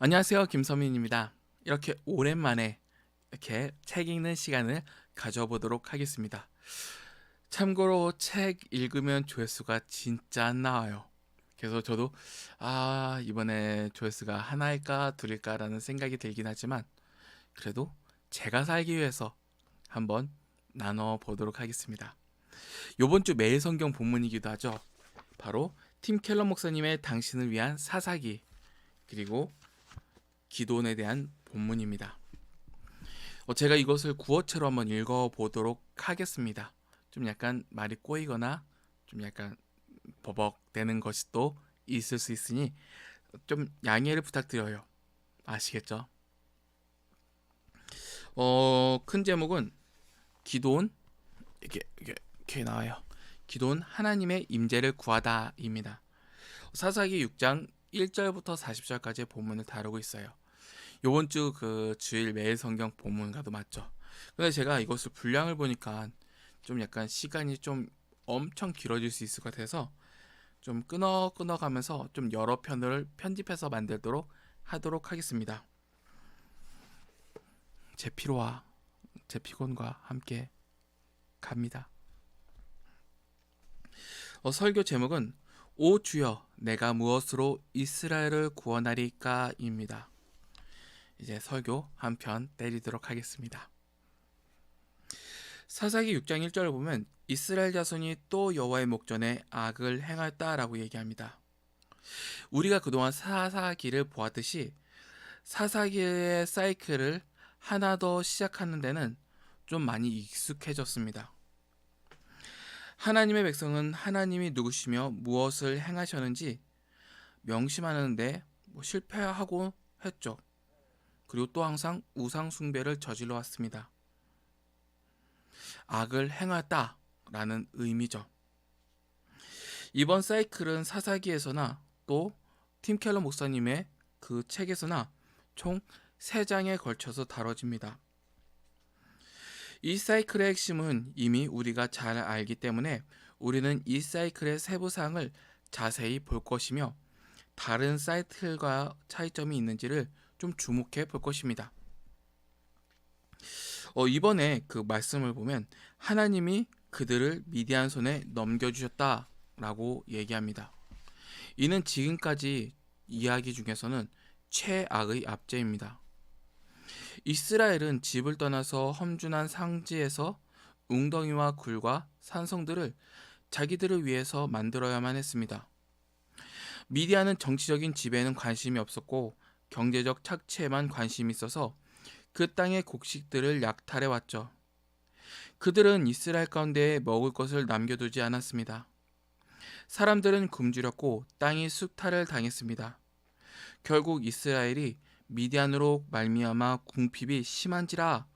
안녕하세요. 김서민입니다. 이렇게 오랜만에 이렇게 책 읽는 시간을 가져보도록 하겠습니다. 참고로 책 읽으면 조회수가 진짜 안 나와요. 그래서 저도 이번에 조회수가 하나일까 둘일까라는 생각이 들긴 하지만 그래도 제가 살기 위해서 한번 나눠보도록 하겠습니다. 요번 주 매일 성경 본문이기도 하죠. 바로 팀 켈러 목사님의 당신을 위한 사사기, 그리고 기도원에 대한 본문입니다. 제가 이것을 구어체로 한번 읽어보도록 하겠습니다. 좀 약간 말이 꼬이거나 좀 약간 버벅대는 것이 또 있을 수 있으니 좀 양해를 부탁드려요. 아시겠죠? 큰 제목은 기도원, 이렇게 나와요. 기도원 하나님의 임재를 구하다입니다. 사사기 6장 1절부터 40절까지의 본문을 다루고 있어요. 요번 주 그 주일 매일 성경 본문과도 맞죠. 근데 제가 이것을 분량을 보니까 좀 약간 시간이 좀 엄청 길어질 수 있을 것 같아서 좀 끊어 가면서 좀 여러 편을 편집해서 만들도록 하도록 하겠습니다. 제 피로와 제 피곤과 함께 갑니다. 설교 제목은 오 주여 내가 무엇으로 이스라엘을 구원하리까입니다. 이제 설교 한 편 때리도록 하겠습니다. 사사기 6장 1절을 보면 이스라엘 자손이 또 여호와의 목전에 악을 행했다라고 얘기합니다. 우리가 그동안 사사기를 보았듯이 사사기의 사이클을 하나 더 시작하는 데는 좀 많이 익숙해졌습니다. 하나님의 백성은 하나님이 누구시며 무엇을 행하셨는지 명심하는데 실패하고 했죠. 그리고 또 항상 우상 숭배를 저질러 왔습니다. 악을 행하다라는 의미죠. 이번 사이클은 사사기에서나 또 팀켈러 목사님의 그 책에서나 총 3장에 걸쳐서 다뤄집니다. 이 사이클의 핵심은 이미 우리가 잘 알기 때문에 우리는 이 사이클의 세부사항을 자세히 볼 것이며 다른 사이클과 차이점이 있는지를 좀 주목해 볼 것입니다. 이번에 그 말씀을 보면 하나님이 그들을 미디안 손에 넘겨주셨다라고 얘기합니다. 이는 지금까지 이야기 중에서는 최악의 압제입니다. 이스라엘은 집을 떠나서 험준한 상지에서 웅덩이와 굴과 산성들을 자기들을 위해서 만들어야만 했습니다. 미디안은 정치적인 지배에는 관심이 없었고 경제적 착취에만 관심이 있어서 그 땅의 곡식들을 약탈해 왔죠. 그들은 이스라엘 가운데 먹을 것을 남겨두지 않았습니다. 사람들은 굶주렸고 땅이 수탈을 당했습니다. 결국 이스라엘이 미디안으로 말미암아 궁핍이 심한지라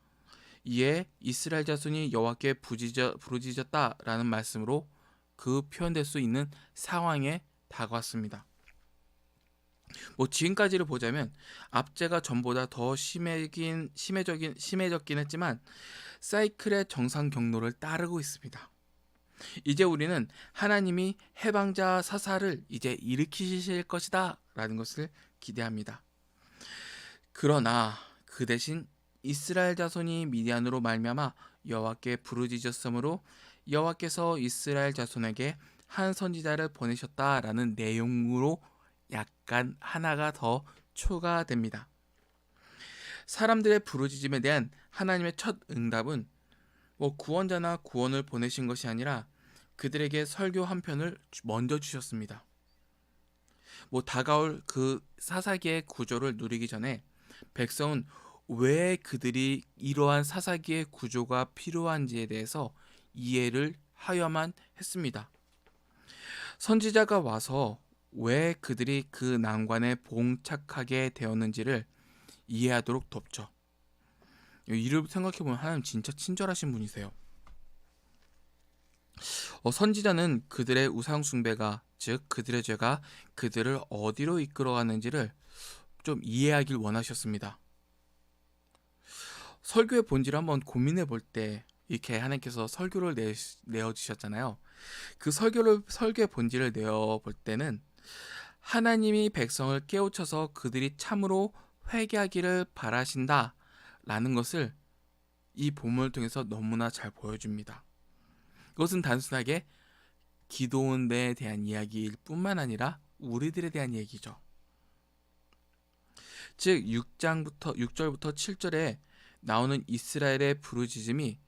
이에 이스라엘 자손이 여호와께 부르짖었다라는 말씀으로 그 표현될 수 있는 상황에 다가왔습니다. 지금까지를 보자면 압제가 전보다 더 심해졌긴 했지만 사이클의 정상 경로를 따르고 있습니다. 이제 우리는 하나님이 해방자 사사를 이제 일으키실 것이다 라는 것을 기대합니다. 그러나 그 대신 이스라엘 자손이 미디안으로 말미암아 여호와께 부르짖었으므로 여호와께서 이스라엘 자손에게 한 선지자를 보내셨다라는 내용으로 약간 하나가 더 추가됩니다. 사람들의 부르짖음에 대한 하나님의 첫 응답은 구원자나 구원을 보내신 것이 아니라 그들에게 설교 한 편을 먼저 주셨습니다. 다가올 그 사사기의 구조를 누리기 전에 백성은 왜 그들이 이러한 사사기의 구조가 필요한지에 대해서 이해를 하여야만 했습니다. 선지자가 와서 왜 그들이 그 난관에 봉착하게 되었는지를 이해하도록 돕죠. 이를 생각해보면 하나님 진짜 친절하신 분이세요. 선지자는 그들의 우상 숭배가, 즉 그들의 죄가 그들을 어디로 이끌어가는지를 좀 이해하길 원하셨습니다. 설교의 본질을 한번 고민해 볼 때 이렇게 하나님께서 설교를 내어주셨잖아요. 그 설교의 본질을 내어볼 때는 하나님이 백성을 깨우쳐서 그들이 참으로 회개하기를 바라신다 라는 것을 이 본문을 통해서 너무나 잘 보여줍니다. 이것은 단순하게 기도원에 대한 이야기일 뿐만 아니라 우리들에 대한 얘기죠. 즉 6절부터 7절에 나오는 이스라엘의 부르짖음이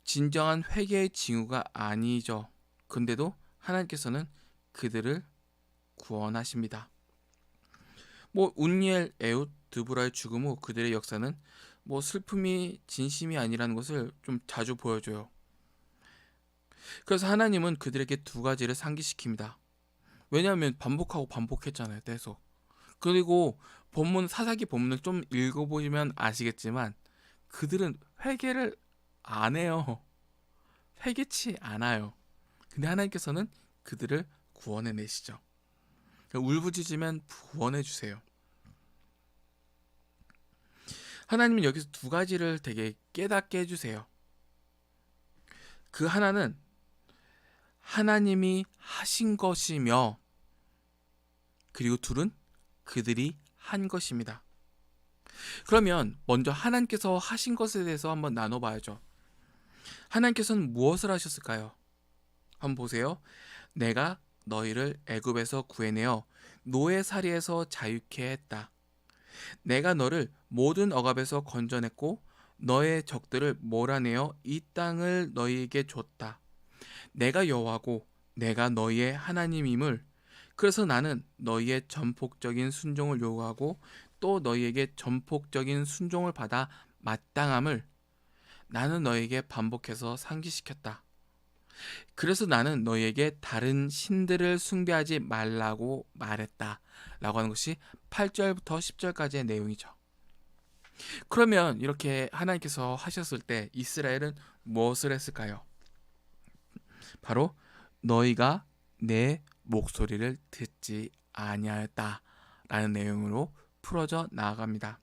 진정한 회개의 징후가 아니죠. 근데도 하나님께서는 그들을 구원하십니다. 운니엘, 에웃, 드보라의 죽음 후 그들의 역사는 슬픔이 진심이 아니라는 것을 좀 자주 보여줘요. 그래서 하나님은 그들에게 두 가지를 상기시킵니다. 왜냐하면 반복하고 반복했잖아요, 계속. 그리고 사사기 본문을 좀 읽어보시면 아시겠지만 그들은 회개를 안 해요. 회개치 않아요. 근데 하나님께서는 그들을 구원해 내시죠. 울부짖으면 구원해 주세요. 하나님은 여기서 두 가지를 되게 깨닫게 해주세요. 그 하나는 하나님이 하신 것이며, 그리고 둘은 그들이 한 것입니다. 그러면 먼저 하나님께서 하신 것에 대해서 한번 나눠봐야죠. 하나님께서는 무엇을 하셨을까요? 한번 보세요. 내가 너희를 애굽에서 구해내어 노예살이에서 자유케 했다. 내가 너를 모든 억압에서 건져냈고 너의 적들을 몰아내어 이 땅을 너희에게 줬다. 내가 여호와고 내가 너희의 하나님임을, 그래서 나는 너희의 전폭적인 순종을 요구하고 또 너희에게 전폭적인 순종을 받아 마땅함을 나는 너희에게 반복해서 상기시켰다. 그래서 나는 너희에게 다른 신들을 숭배하지 말라고 말했다 라고 하는 것이 8절부터 10절까지의 내용이죠. 그러면 이렇게 하나님께서 하셨을 때 이스라엘은 무엇을 했을까요? 바로 너희가 내 목소리를 듣지 아니하였다 라는 내용으로 풀어져 나아갑니다.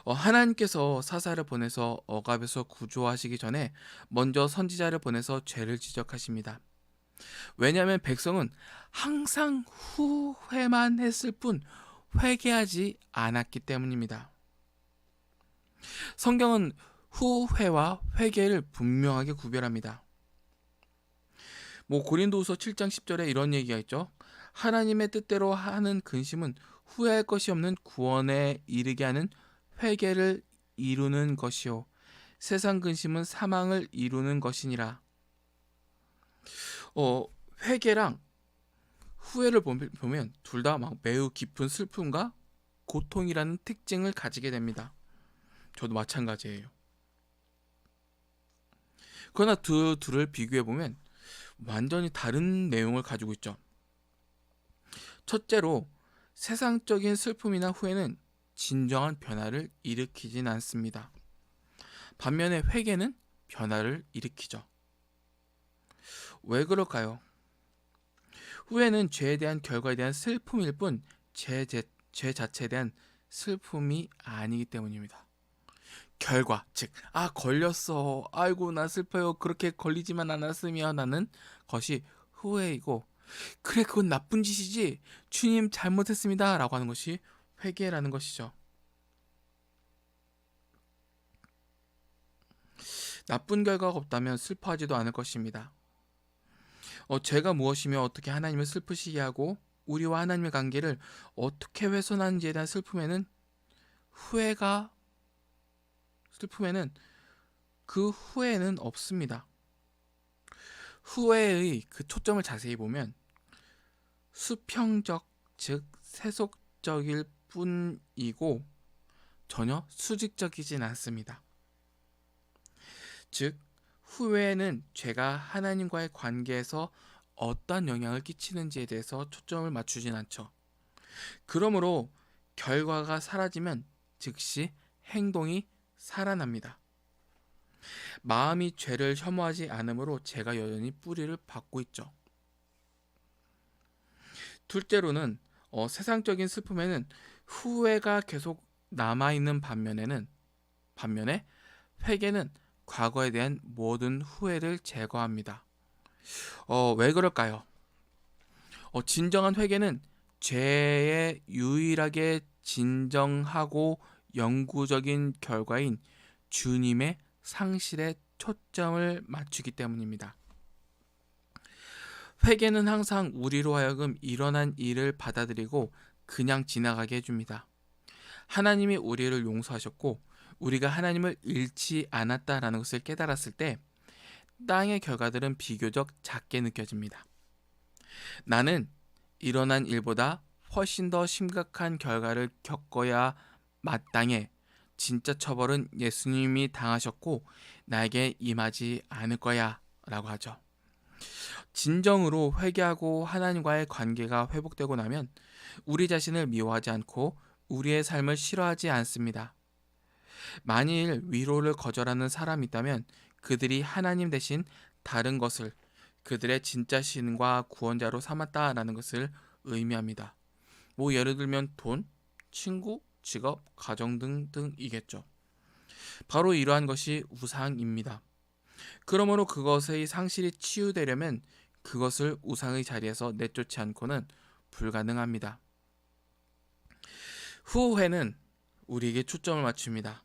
하나님께서 사사를 보내서 억압에서 구조하시기 전에 먼저 선지자를 보내서 죄를 지적하십니다. 왜냐하면 백성은 항상 후회만 했을 뿐 회개하지 않았기 때문입니다. 성경은 후회와 회개를 분명하게 구별합니다. 고린도후서 7장 10절에 이런 얘기가 있죠. 하나님의 뜻대로 하는 근심은 후회할 것이 없는 구원에 이르게 하는 회개를 이루는 것이요 세상 근심은 사망을 이루는 것이니라. 회개랑 후회를 보면 둘 다 매우 깊은 슬픔과 고통이라는 특징을 가지게 됩니다. 저도 마찬가지예요. 그러나 둘을 비교해 보면 완전히 다른 내용을 가지고 있죠. 첫째로 세상적인 슬픔이나 후회는 진정한 변화를 일으키진 않습니다. 반면에 회개는 변화를 일으키죠. 왜 그럴까요? 후회는 죄에 대한 결과에 대한 슬픔일 뿐 죄 자체에 대한 슬픔이 아니기 때문입니다. 결과, 즉 걸렸어, 아이고 나 슬퍼요, 그렇게 걸리지만 않았으면 하는 것이 후회이고, 그래 그건 나쁜 짓이지, 주님 잘못했습니다 라고 하는 것이 회개라는 것이죠. 나쁜 결과가 없다면 슬퍼하지도 않을 것입니다. 죄가 무엇이며 어떻게 하나님을 슬프시게 하고 우리와 하나님의 관계를 어떻게 훼손하는지에 대한 슬픔에는 그 후회는 없습니다. 후회의 그 초점을 자세히 보면 수평적, 즉 세속적일 뿐이고 전혀 수직적이진 않습니다. 즉 후회는 죄가 하나님과의 관계에서 어떠한 영향을 끼치는지에 대해서 초점을 맞추진 않죠. 그러므로 결과가 사라지면 즉시 행동이 살아납니다. 마음이 죄를 혐오하지 않으므로 죄가 여전히 뿌리를 받고 있죠. 둘째로는 세상적인 슬픔에는 후회가 계속 남아있는 반면에 회개는 과거에 대한 모든 후회를 제거합니다. 왜 그럴까요? 진정한 회개는 죄에 유일하게 진정하고 영구적인 결과인 주님의 상실에 초점을 맞추기 때문입니다. 회개는 항상 우리로 하여금 일어난 일을 받아들이고 그냥 지나가게 해줍니다. 하나님이 우리를 용서하셨고 우리가 하나님을 잃지 않았다라는 것을 깨달았을 때 땅의 결과들은 비교적 작게 느껴집니다. 나는 일어난 일보다 훨씬 더 심각한 결과를 겪어야 마땅해. 진짜 처벌은 예수님이 당하셨고 나에게 임하지 않을 거야 라고 하죠. 진정으로 회개하고 하나님과의 관계가 회복되고 나면 우리 자신을 미워하지 않고 우리의 삶을 싫어하지 않습니다. 만일 위로를 거절하는 사람이 있다면 그들이 하나님 대신 다른 것을 그들의 진짜 신과 구원자로 삼았다라는 것을 의미합니다. 예를 들면 돈, 친구, 직업, 가정 등이겠죠. 바로 이러한 것이 우상입니다. 그러므로 그것의 상실이 치유되려면 그것을 우상의 자리에서 내쫓지 않고는 불가능합니다. 후회는 우리에게 초점을 맞춥니다.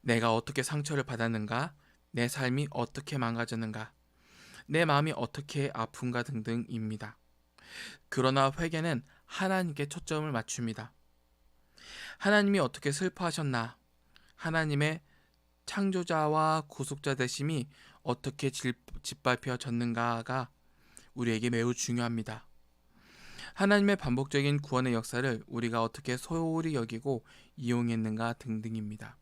내가 어떻게 상처를 받았는가, 내 삶이 어떻게 망가졌는가, 내 마음이 어떻게 아픈가 등등입니다. 그러나 회개는 하나님께 초점을 맞춥니다. 하나님이 어떻게 슬퍼하셨나, 하나님의 창조자와 구속자 되심이 어떻게 짓밟혀졌는가가 우리에게 매우 중요합니다. 하나님의 반복적인 구원의 역사를 우리가 어떻게 소홀히 여기고 이용했는가 등등입니다.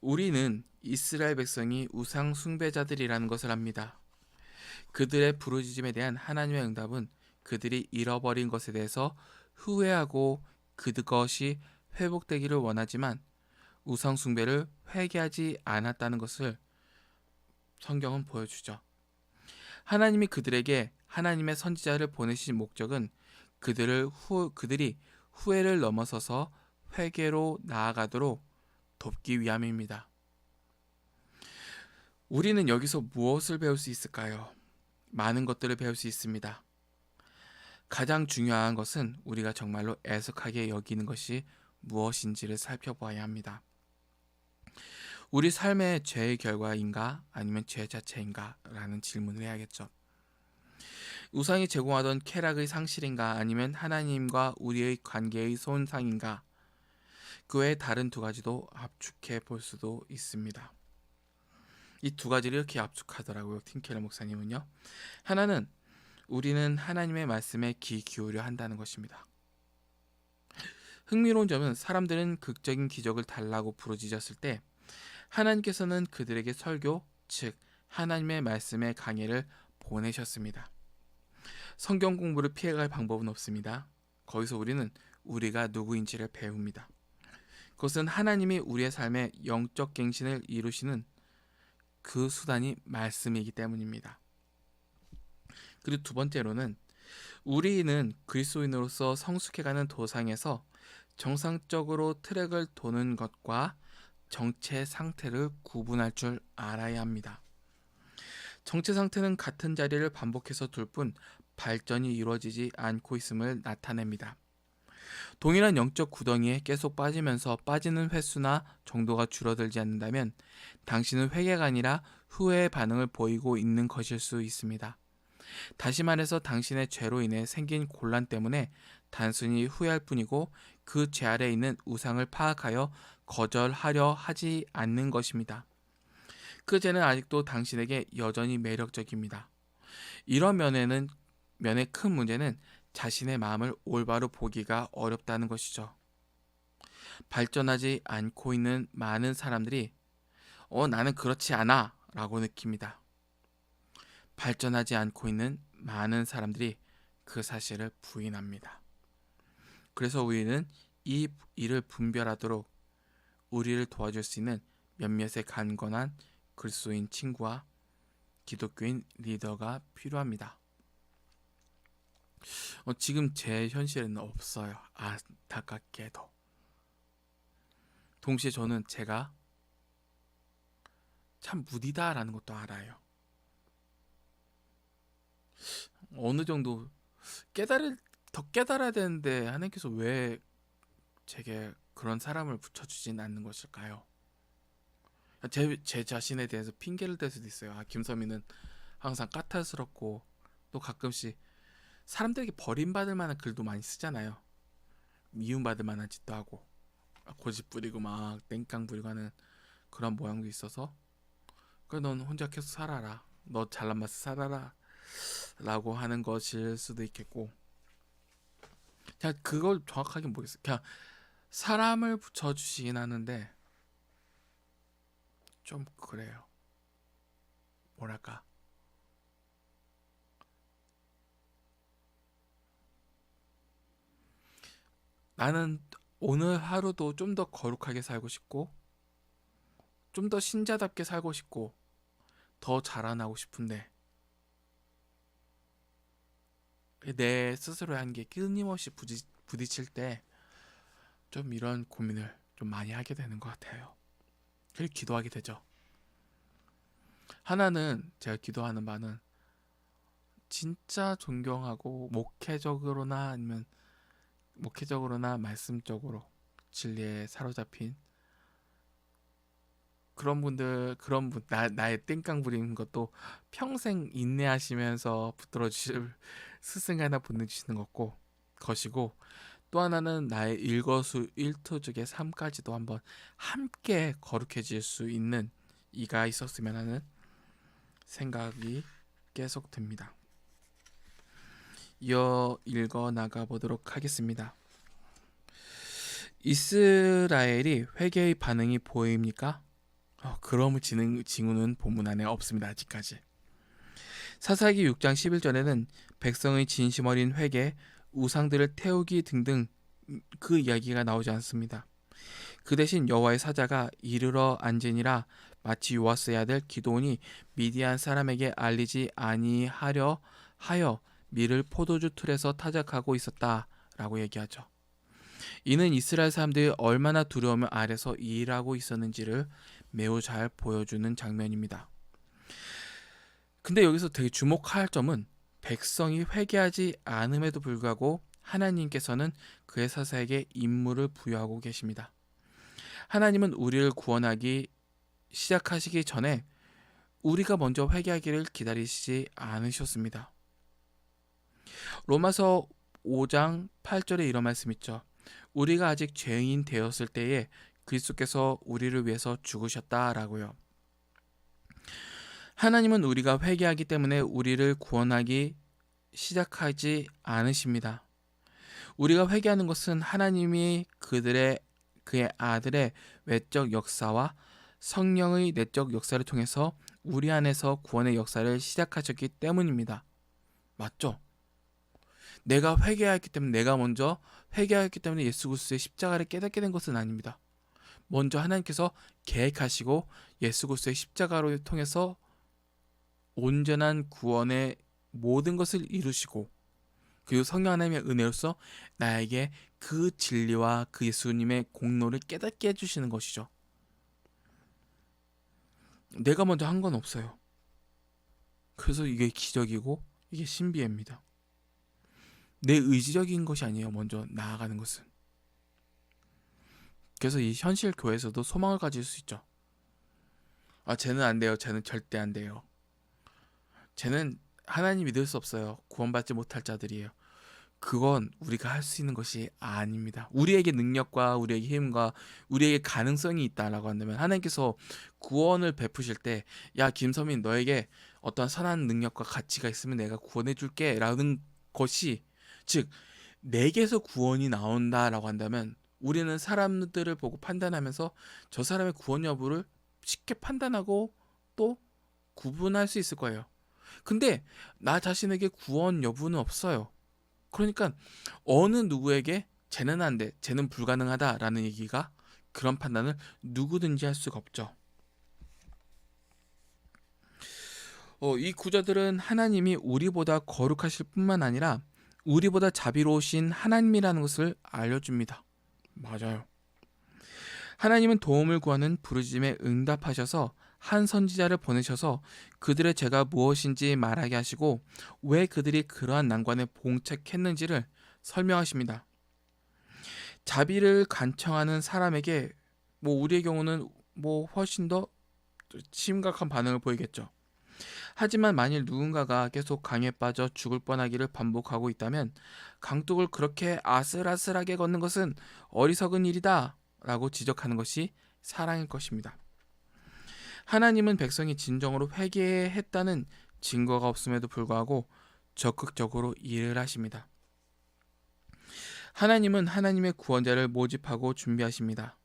우리는 이스라엘 백성이 우상 숭배자들이라는 것을 압니다. 그들의 부르짖음에 대한 하나님의 응답은 그들이 잃어버린 것에 대해서 후회하고 그것이 회복되기를 원하지만 우상 숭배를 회개하지 않았다는 것을 성경은 보여주죠. 하나님이 그들에게 하나님의 선지자를 보내신 목적은 그들이 후회를 넘어서서 회개로 나아가도록 돕기 위함입니다. 우리는 여기서 무엇을 배울 수 있을까요? 많은 것들을 배울 수 있습니다. 가장 중요한 것은 우리가 정말로 애석하게 여기는 것이 무엇인지를 살펴봐야 합니다. 우리 삶의 죄의 결과인가 아니면 죄 자체인가 라는 질문을 해야겠죠. 우상이 제공하던 쾌락의 상실인가 아니면 하나님과 우리의 관계의 손상인가, 그 외에 다른 두 가지도 압축해 볼 수도 있습니다. 이 두 가지를 이렇게 압축하더라고요. 팀켈러 목사님은요. 하나는 우리는 하나님의 말씀에 귀 기울여 한다는 것입니다. 흥미로운 점은 사람들은 극적인 기적을 달라고 부르짖었을 때 하나님께서는 그들에게 설교, 즉 하나님의 말씀의 강해를 보내셨습니다. 성경 공부를 피해갈 방법은 없습니다. 거기서 우리는 우리가 누구인지를 배웁니다. 그것은 하나님이 우리의 삶에 영적 갱신을 이루시는 그 수단이 말씀이기 때문입니다. 그리고 두 번째로는 우리는 그리스도인으로서 성숙해가는 도상에서 정상적으로 트랙을 도는 것과 정체 상태를 구분할 줄 알아야 합니다. 정체 상태는 같은 자리를 반복해서 둘 뿐 발전이 이루어지지 않고 있음을 나타냅니다. 동일한 영적 구덩이에 계속 빠지면서 빠지는 횟수나 정도가 줄어들지 않는다면 당신은 회개가 아니라 후회의 반응을 보이고 있는 것일 수 있습니다. 다시 말해서 당신의 죄로 인해 생긴 곤란 때문에 단순히 후회할 뿐이고 그 죄 아래 있는 우상을 파악하여 거절하려 하지 않는 것입니다. 그 죄는 아직도 당신에게 여전히 매력적입니다. 이런 면의 큰 문제는 자신의 마음을 올바로 보기가 어렵다는 것이죠. 발전하지 않고 있는 많은 사람들이 나는 그렇지 않아 라고 느낍니다. 발전하지 않고 있는 많은 사람들이 그 사실을 부인합니다. 그래서 우리는 이 일을 분별하도록 우리를 도와줄 수 있는 몇몇의 간건한 그리스도인 친구와 기독교인 리더가 필요합니다. 지금 제 현실에는 없어요. 안타깝게도. 동시에 저는 제가 참 무디다라는 것도 알아요. 어느 정도 깨달을 더 깨달아야 되는데 하나님께서 왜 제게 그런 사람을 붙여주진 않는 것일까요? 제 자신에 대해서 핑계를 댈 수도 있어요. 김서민은 항상 까탈스럽고 또 가끔씩 사람들에게 버림받을 만한 글도 많이 쓰잖아요. 미움받을 만한 짓도 하고 고집 부리고 막 땡깡 부리고 하는 그런 모양도 있어서 그래 넌 혼자 계속 살아라. 너 잘난 맛을 살아라. 라고 하는 것일 수도 있겠고 그냥 그걸 정확하게 모르겠어요. 그냥 사람을 붙여주시긴 하는데 좀 그래요. 뭐랄까 나는 오늘 하루도 좀 더 거룩하게 살고 싶고 좀 더 신자답게 살고 싶고 더 자라나고 싶은데 내 스스로의 한계에 끊임없이 부딪힐 때 좀 이런 고민을 좀 많이 하게 되는 것 같아요. 그리고 기도하게 되죠. 하나는 제가 기도하는 바는 진짜 존경하고 목회적으로나 말씀적으로 진리에 사로잡힌 나의 땡깡 부리는 것도 평생 인내하시면서 붙들어 주실 스승 하나 보내주시는 것이고 또 하나는 나의 일거수일투족의 삶까지도 한번 함께 거룩해질 수 있는 이가 있었으면 하는 생각이 계속 듭니다. 이어 읽어 나가 보도록 하겠습니다. 이스라엘이 회개의 반응이 보입니까? 그러므 징후는 본문 안에 없습니다. 아직까지. 사사기 6장 11절에는 백성의 진심 어린 회개, 우상들을 태우기 등등 그 이야기가 나오지 않습니다. 그 대신 여호와의 사자가 이르러 앉으니라 마치 요아스의 아들 기드온이 미디안 사람에게 알리지 아니하려 하여 밀을 포도주 틀에서 타작하고 있었다라고 얘기하죠. 이는 이스라엘 사람들이 얼마나 두려움 아래서 일하고 있었는지를 매우 잘 보여주는 장면입니다. 근데 여기서 되게 주목할 점은 백성이 회개하지 않음에도 불구하고 하나님께서는 그의 사사에게 임무를 부여하고 계십니다. 하나님은 우리를 구원하기 시작하시기 전에 우리가 먼저 회개하기를 기다리시지 않으셨습니다. 로마서 5장 8절에 이런 말씀 있죠. 우리가 아직 죄인 되었을 때에 그리스도께서 우리를 위해서 죽으셨다라고요. 하나님은 우리가 회개하기 때문에 우리를 구원하기 시작하지 않으십니다. 우리가 회개하는 것은 하나님이 그의 아들의 외적 역사와 성령의 내적 역사를 통해서 우리 안에서 구원의 역사를 시작하셨기 때문입니다. 맞죠? 내가 먼저 회개하였기 때문에 예수 그리스도의 십자가를 깨닫게 된 것은 아닙니다. 먼저 하나님께서 계획하시고 예수 그리스도의 십자가로 통해서 온전한 구원의 모든 것을 이루시고 그리고 성령 하나님의 은혜로서 나에게 그 진리와 그 예수님의 공로를 깨닫게 해주시는 것이죠. 내가 먼저 한 건 없어요. 그래서 이게 기적이고 이게 신비입니다. 내 의지적인 것이 아니에요. 먼저 나아가는 것은. 그래서 이 현실 교회에서도 소망을 가질 수 있죠. 쟤는 안 돼요. 쟤는 절대 안 돼요. 쟤는 하나님 믿을 수 없어요. 구원받지 못할 자들이에요. 그건 우리가 할 수 있는 것이 아닙니다. 우리에게 능력과 우리에게 힘과 우리에게 가능성이 있다라고 한다면 하나님께서 구원을 베푸실 때 야 김서민 너에게 어떤 선한 능력과 가치가 있으면 내가 구원해 줄게 라는 것이 즉 내게서 구원이 나온다라고 한다면 우리는 사람들을 보고 판단하면서 저 사람의 구원 여부를 쉽게 판단하고 또 구분할 수 있을 거예요. 근데 나 자신에게 구원 여부는 없어요. 그러니까 어느 누구에게 쟤는 안 돼, 쟤는 불가능하다라는 얘기가 그런 판단을 누구든지 할 수가 없죠. 이 구절들은 하나님이 우리보다 거룩하실 뿐만 아니라 우리보다 자비로우신 하나님이라는 것을 알려줍니다. 맞아요. 하나님은 도움을 구하는 부르짖음에 응답하셔서 한 선지자를 보내셔서 그들의 죄가 무엇인지 말하게 하시고 왜 그들이 그러한 난관에 봉착했는지를 설명하십니다. 자비를 간청하는 사람에게 우리의 경우는 훨씬 더 심각한 반응을 보이겠죠. 하지만 만일 누군가가 계속 강에 빠져 죽을 뻔하기를 반복하고 있다면 강둑을 그렇게 아슬아슬하게 걷는 것은 어리석은 일이다 라고 지적하는 것이 사랑일 것입니다. 하나님은 백성이 진정으로 회개했다는 증거가 없음에도 불구하고 적극적으로 일을 하십니다. 하나님은 하나님의 구원자를 모집하고 준비하십니다.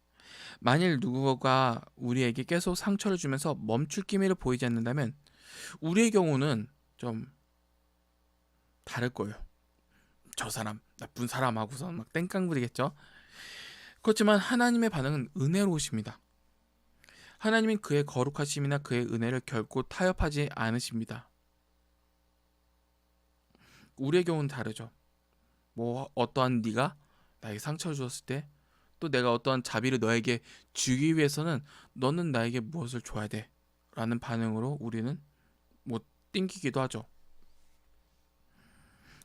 만일 누구가 우리에게 계속 상처를 주면서 멈출 기미를 보이지 않는다면 우리의 경우는 좀 다를 거예요. 저 사람 나쁜 사람하고서 막 땡깡 부리겠죠. 그렇지만 하나님의 반응은 은혜로우십니다. 하나님은 그의 거룩하심이나 그의 은혜를 결코 타협하지 않으십니다. 우리의 경우는 다르죠. 어떠한 네가 나에게 상처를 주었을 때 또 내가 어떠한 자비를 너에게 주기 위해서는 너는 나에게 무엇을 줘야 돼 라는 반응으로 우리는 띵기기도 하죠.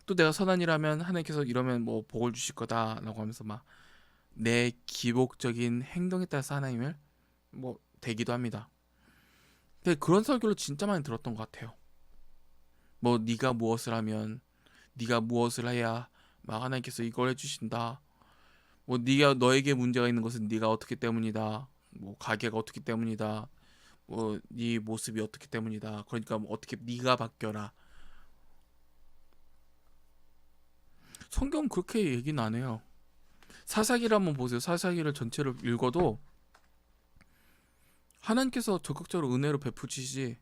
또 내가 선한 일하면 하나님께서 이러면 복을 주실 거다 라고 하면서 막 내 기복적인 행동에 따라서 하나님을 되기도 합니다. 근데 그런 설교를 진짜 많이 들었던 것 같아요. 네가 무엇을 하면 네가 무엇을 해야 막 하나님께서 이걸 해주신다. 네가 너에게 문제가 있는 것은 네가 어떻기 때문이다. 가게가 어떻기 때문이다. 네 모습이 어떻기 때문이다. 그러니까 어떻게 네가 바뀌어라. 성경은 그렇게 얘기는 안 해요. 사사기를 한번 보세요. 사사기를 전체를 읽어도 하나님께서 적극적으로 은혜로 베푸시지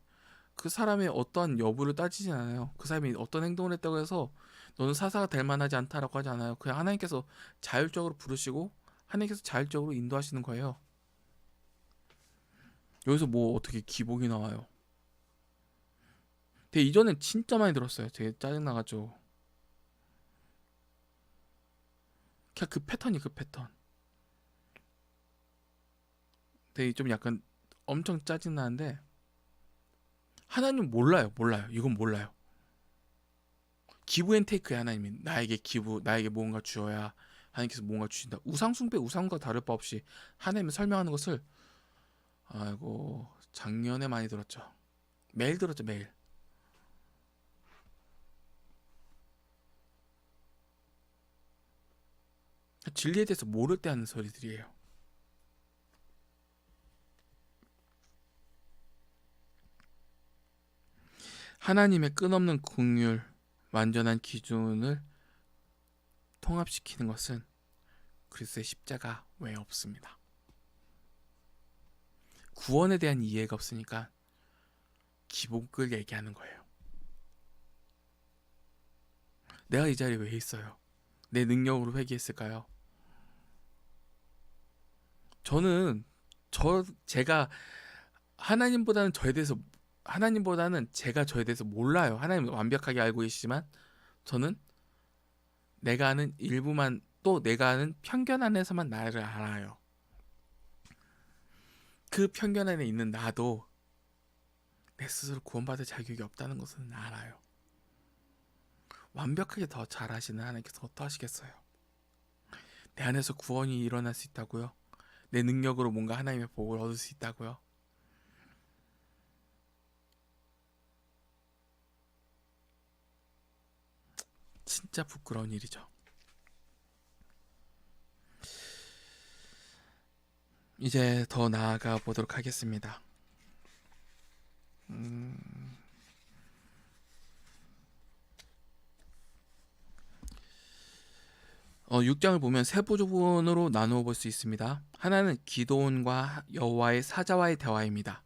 그 사람의 어떠한 여부를 따지진 않아요. 그 사람이 어떤 행동을 했다고 해서 너는 사사가 될 만하지 않다라고 하지 않아요. 그냥 하나님께서 자율적으로 부르시고 하나님께서 자율적으로 인도하시는 거예요. 여기서 어떻게 기복이 나와요. 근데 이전엔 진짜 많이 들었어요. 되게 짜증나가지고. 그냥 그 패턴이 그 패턴. 되게 좀 약간 엄청 짜증나는데 하나님 몰라요. 이건 몰라요. 기브 앤 테이크야. 하나님이 나에게 뭔가 주어야 하나님께서 뭔가 주신다. 우상숭배 우상과 다를 바 없이 하나님을 설명하는 것을 작년에 많이 들었죠. 매일 들었죠. 매일. 진리에 대해서 모를 때 하는 소리들이에요. 하나님의 끝없는 긍휼, 완전한 기준을 통합시키는 것은 그리스도의 십자가 외에 없습니다. 구원에 대한 이해가 없으니까 기복을 얘기하는 거예요. 내가 이 자리에 왜 있어요? 내 능력으로 회개했을까요? 제가 하나님보다는 제가 저에 대해서 몰라요. 하나님은 완벽하게 알고 계시지만 저는 내가 아는 일부만, 또 내가 아는 편견 안에서만 나를 알아요. 그 편견 안에 있는 나도 내 스스로 구원받을 자격이 없다는 것은 알아요. 완벽하게 더 잘하시는 하나님께서 어떠하시겠어요? 내 안에서 구원이 일어날 수 있다고요? 내 능력으로 뭔가 하나님의 복을 얻을 수 있다고요? 진짜 부끄러운 일이죠. 이제 더 나아가 보도록 하겠습니다. 6장을 보면 세 부분으로 나누어 볼 수 있습니다. 하나는 기드온과 여호와의 사자와의 대화입니다.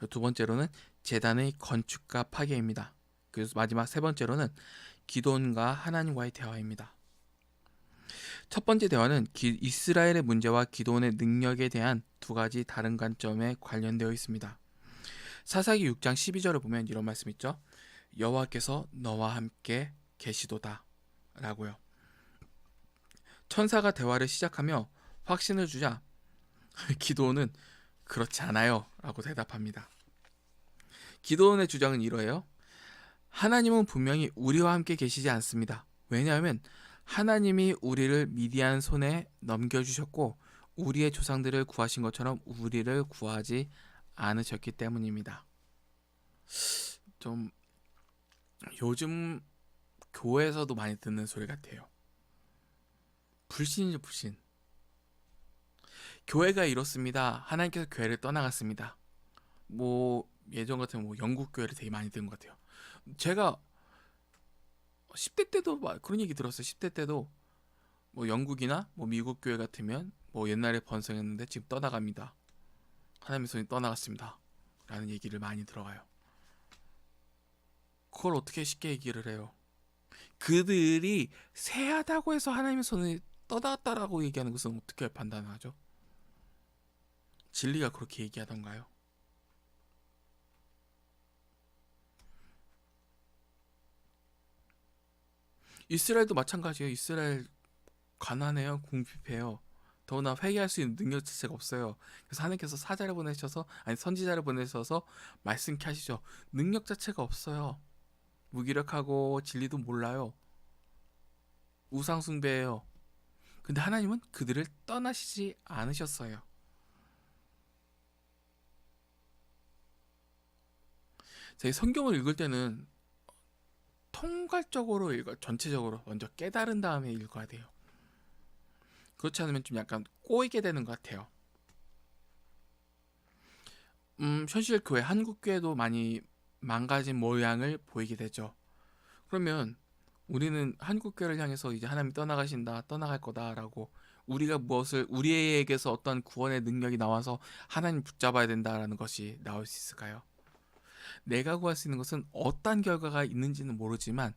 두 번째로는 제단의 건축과 파괴입니다. 그래서 마지막 세 번째로는 기드온과 하나님과의 대화입니다. 첫 번째 대화는 이스라엘의 문제와 기드온의 능력에 대한 두 가지 다른 관점에 관련되어 있습니다. 사사기 6장 12절을 보면 이런 말씀 있죠. 여호와께서 너와 함께 계시도다 라고요. 천사가 대화를 시작하며 확신을 주자 기드온은 그렇지 않아요 라고 대답합니다. 기도원의 주장은 이러해요. 하나님은 분명히 우리와 함께 계시지 않습니다. 왜냐하면 하나님이 우리를 미디안 손에 넘겨주셨고 우리의 조상들을 구하신 것처럼 우리를 구하지 않으셨기 때문입니다. 좀 요즘 교회에서도 많이 듣는 소리 같아요. 불신이죠, 불신. 교회가 이렇습니다. 하나님께서 교회를 떠나갔습니다. 뭐 예전 같으면 뭐 영국 교회를 되게 많이 듣는 것 같아요. 제가 10대 때도 그런 얘기 들었어요. 10대 때도 뭐 영국이나 뭐 미국 교회 같으면 뭐 옛날에 번성했는데 지금 떠나갑니다. 하나님의 손이 떠나갔습니다. 라는 얘기를 많이 들어가요. 그걸 어떻게 쉽게 얘기를 해요? 그들이 새하다고 해서 하나님의 손이 떠나갔다라고 얘기하는 것은 어떻게 판단하죠? 진리가 그렇게 얘기하던가요? 이스라엘도 마찬가지예요. 이스라엘 가난해요. 궁핍해요. 더구나 회개할 수 있는 능력 자체가 없어요. 그래서 하나님께서 사자를 보내셔서 아니 선지자를 보내셔서 말씀케 하시죠. 능력 자체가 없어요. 무기력하고 진리도 몰라요. 우상 숭배해요. 근데 하나님은 그들을 떠나시지 않으셨어요. 제가 성경을 읽을 때는 통괄적으로 읽어 전체적으로 먼저 깨달은 다음에 읽어야 돼요. 그렇지 않으면 좀 약간 꼬이게 되는 것 같아요. 현실 교회, 한국 교회도 많이 망가진 모양을 보이게 되죠. 그러면 우리는 한국 교회를 향해서 이제 하나님 떠나가신다, 떠나갈 거다라고 우리가 무엇을 우리에게서 어떤 구원의 능력이 나와서 하나님 붙잡아야 된다라는 것이 나올 수 있을까요? 내가 구할 수 있는 것은 어떤 결과가 있는지는 모르지만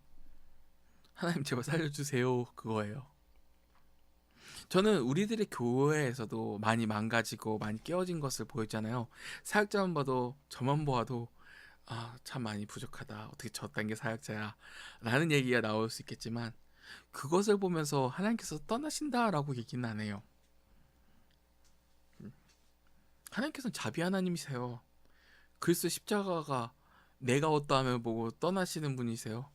하나님 제발 살려주세요 그거예요. 저는 우리들의 교회에서도 많이 망가지고 많이 깨어진 것을 보였잖아요. 사역자만 봐도 저만 보아도 참 많이 부족하다. 어떻게 저딴 게 사역자야 라는 얘기가 나올 수 있겠지만 그것을 보면서 하나님께서 떠나신다라고 얘기는 안 해요. 하나님께서는 자비 하나님이세요. 그리스도 십자가가 내가 어떠함을 보고 떠나시는 분이세요.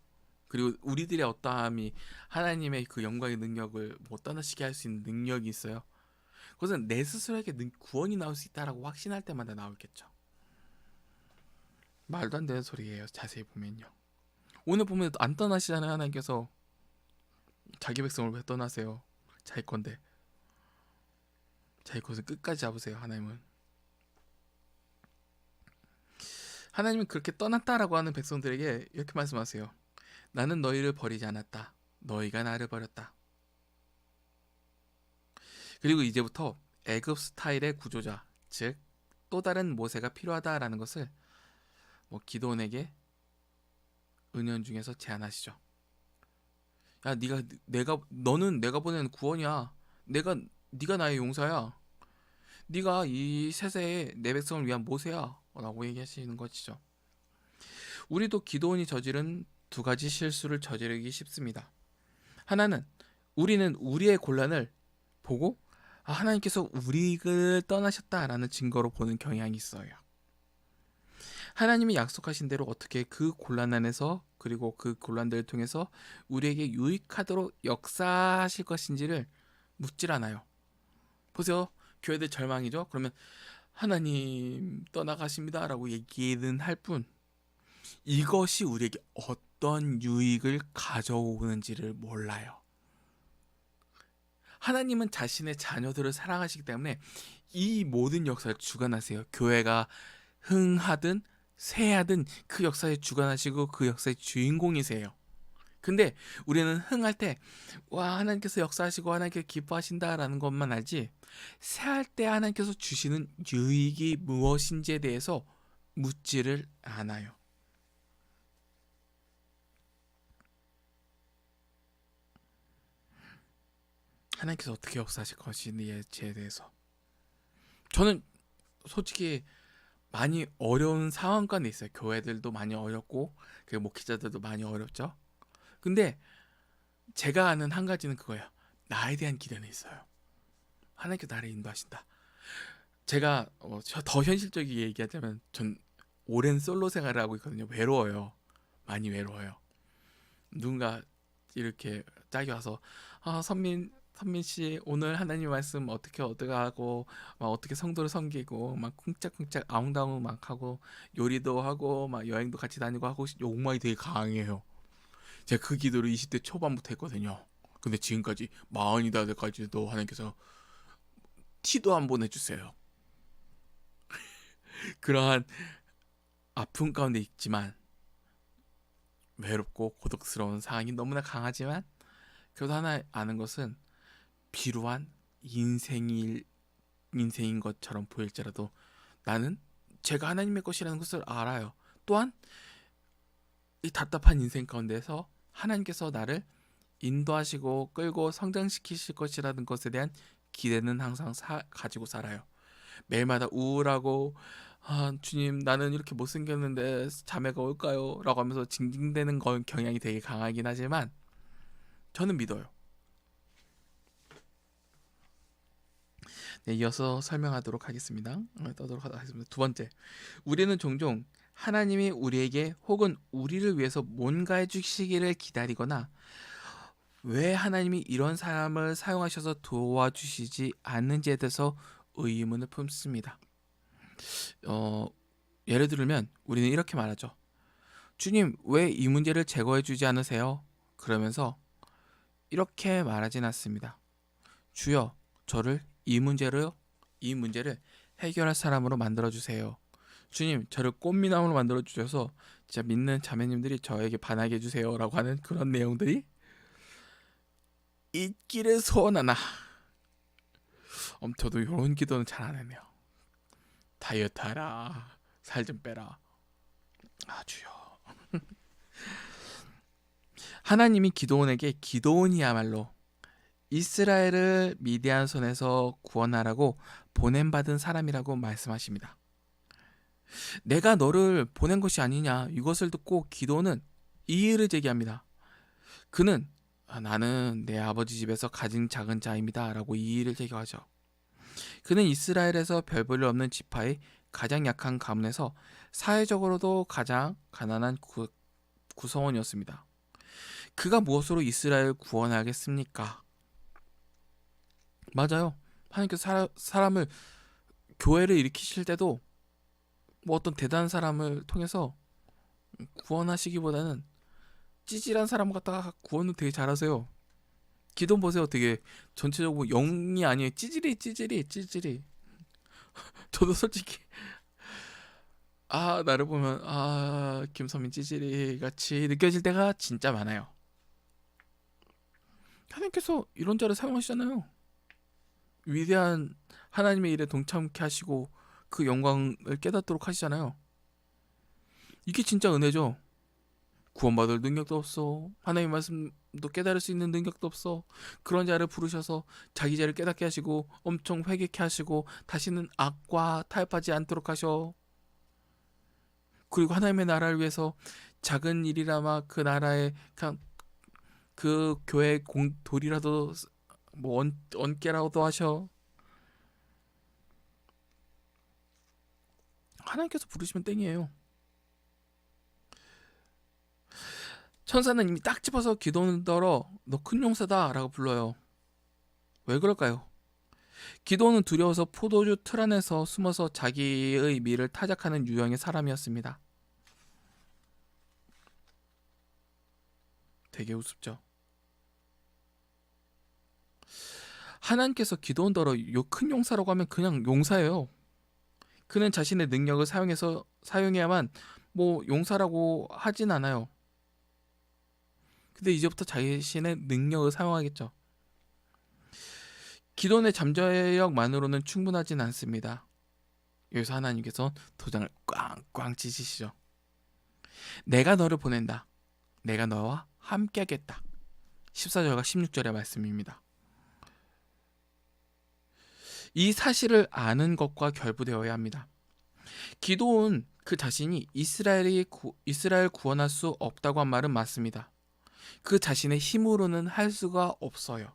그리고 우리들의 어떠함이 하나님의 그 영광의 능력을 못 떠나시게 할 수 있는 능력이 있어요. 그것은 내 스스로에게 구원이 나올 수 있다라고 확신할 때마다 나오겠죠. 말도 안 되는 소리예요. 자세히 보면요. 오늘 보면 안 떠나시잖아요. 하나님께서 자기 백성을 왜 떠나세요? 자기 건데 자기 것을 끝까지 잡으세요. 하나님은 그렇게 떠났다라고 하는 백성들에게 이렇게 말씀하세요. 나는 너희를 버리지 않았다. 너희가 나를 버렸다. 그리고 이제부터 애굽 스타일의 구조자, 즉 또 다른 모세가 필요하다라는 것을 기드온에게 은연중에서 제안하시죠. 야, 너는 내가 보낸 구원이야. 네가 나의 용사야. 네가 이 세세에 내 백성을 위한 모세야. 라고 얘기하시는 것이죠. 우리도 기드온이 저지른 두 가지 실수를 저지르기 쉽습니다. 하나는 우리는 우리의 곤란을 보고 하나님께서 우리를 떠나셨다라는 증거로 보는 경향이 있어요. 하나님이 약속하신 대로 어떻게 그 곤란 안에서 그리고 그 곤란들을 통해서 우리에게 유익하도록 역사하실 것인지를 묻질 않아요. 보세요. 교회들 절망이죠. 그러면 하나님 떠나가십니다 라고 얘기는 할 뿐 이것이 우리에게 어떤 유익을 가져오는지를 몰라요. 하나님은 자신의 자녀들을 사랑하시기 때문에 이 모든 역사를 주관하세요. 교회가 흥하든 쇠하든 그 역사에 주관하시고 그 역사의 주인공이세요. 근데 우리는 흥할 때 하나님께서 역사하시고 하나님께서 기뻐하신다라는 것만 알지 쇠할 때 하나님께서 주시는 유익이 무엇인지에 대해서 묻지를 않아요. 하나님께서 어떻게 역사하실 것인지에 대해서 저는 솔직히 많이 어려운 상황권에 있어요. 교회들도 많이 어렵고 그 목회자들도 많이 어렵죠. 근데 제가 아는 한 가지는 그거예요. 나에 대한 기대는 있어요. 하나님께서 나를 인도하신다. 제가 더 현실적이게 얘기하자면 전 오랜 솔로 생활을 하고 있거든요. 외로워요. 많이 외로워요. 누군가 이렇게 짝이 와서 선민 씨 오늘 하나님 말씀 어떻게 하고 막 어떻게 성도를 섬기고 막 쿵짝쿵짝 아웅다웅 막 하고 요리도 하고 막 여행도 같이 다니고 하고 욕망이 되게 강해요. 제가 그 기도를 20대 초반부터 했거든요. 근데 지금까지 마흔이 다 돼까지도 하나님께서 티도 안 보내주세요. 그러한 아픔 가운데 있지만 외롭고 고독스러운 상황이 너무나 강하지만 그래도 하나 아는 것은 비루한 인생인 것처럼 보일지라도 나는 제가 하나님의 것이라는 것을 알아요. 또한 이 답답한 인생 가운데서 하나님께서 나를 인도하시고 끌고 성장시키실 것이라는 것에 대한 기대는 항상 가지고 살아요. 매일마다 우울하고 주님 나는 이렇게 못생겼는데 자매가 올까요? 라고 하면서 징징대는 경향이 되게 강하긴 하지만 저는 믿어요. 네, 이어서 설명하도록 하겠습니다. 두 번째, 우리는 종종 하나님이 우리에게 혹은 우리를 위해서 뭔가 해주시기를 기다리거나 왜 하나님이 이런 사람을 사용하셔서 도와주시지 않는지에 대해서 의문을 품습니다. 예를 들면 우리는 이렇게 말하죠. 주님, 왜 이 문제를 제거해 주지 않으세요? 그러면서 이렇게 말하진 않습니다. 주여, 저를 이 문제를 해결할 사람으로 만들어 주세요. 주님, 저를 꽃미남으로 만들어 주셔서 진짜 믿는 자매님들이 저에게 반하게 해주세요라고 하는 그런 내용들이 있기를 소원하나. 저도 이런 기도는 잘 안 하네요. 다이어트 하라, 살 좀 빼라. 주여. 하나님이 기도원에게 기도원이야말로 이스라엘을 미디안 손에서 구원하라고 보냄받은 사람이라고 말씀하십니다. 내가 너를 보낸 것이 아니냐, 이것을 듣고 기도원은 이의를 제기합니다. 그는 나는 내 아버지 집에서 가진 작은 자입니다 라고 이의를 제기하죠. 그는 이스라엘에서 별 볼 일 없는 지파의 가장 약한 가문에서 사회적으로도 가장 가난한 구성원이었습니다. 그가 무엇으로 이스라엘을 구원하겠습니까? 맞아요. 하나님께서 사람을 교회를 일으키실 때도 뭐 어떤 대단한 사람을 통해서 구원하시기보다는 찌질한 사람 갖다가 구원을 되게 잘하세요. 기도 보세요. 되게 전체적으로 영이 아니에요. 찌질이. 저도 솔직히 나를 보면 김선민 찌질이 같이 느껴질 때가 진짜 많아요. 하나님께서 이런 자를 사용하시잖아요. 위대한 하나님의 일에 동참케 하시고 그 영광을 깨닫도록 하시잖아요. 이게 진짜 은혜죠. 구원받을 능력도 없어. 하나님의 말씀도 깨달을 수 있는 능력도 없어. 그런 자를 부르셔서 자기 죄를 깨닫게 하시고 엄청 회개케 하시고 다시는 악과 타협하지 않도록 하셔. 그리고 하나님의 나라를 위해서 작은 일이라마 그 나라에 그냥 그 교회 돌이라도 뭐 얹게라도 하셔. 하나님께서 부르시면 땡이에요. 천사는 이미 딱 집어서 기도원더러 너 큰 용사다 라고 불러요. 왜 그럴까요? 기도원은 두려워서 포도주 틀 안에서 숨어서 자기의 미를 타작하는 유형의 사람이었습니다. 되게 우습죠. 하나님께서 기도원더러 요 큰 용사라고 하면 그냥 용사예요. 그는 자신의 능력을 사용해야만 뭐 용사라고 하진 않아요. 근데 이제부터 자신의 능력을 사용하겠죠. 기도원의 잠재력만으로는 충분하진 않습니다. 여기서 하나님께서 도장을 꽝꽝 치시죠. 내가 너를 보낸다. 내가 너와 함께 하겠다. 14절과 16절의 말씀입니다. 이 사실을 아는 것과 결부되어야 합니다. 기도원 그 자신이 이스라엘 구원할 수 없다고 한 말은 맞습니다. 그 자신의 힘으로는 할 수가 없어요.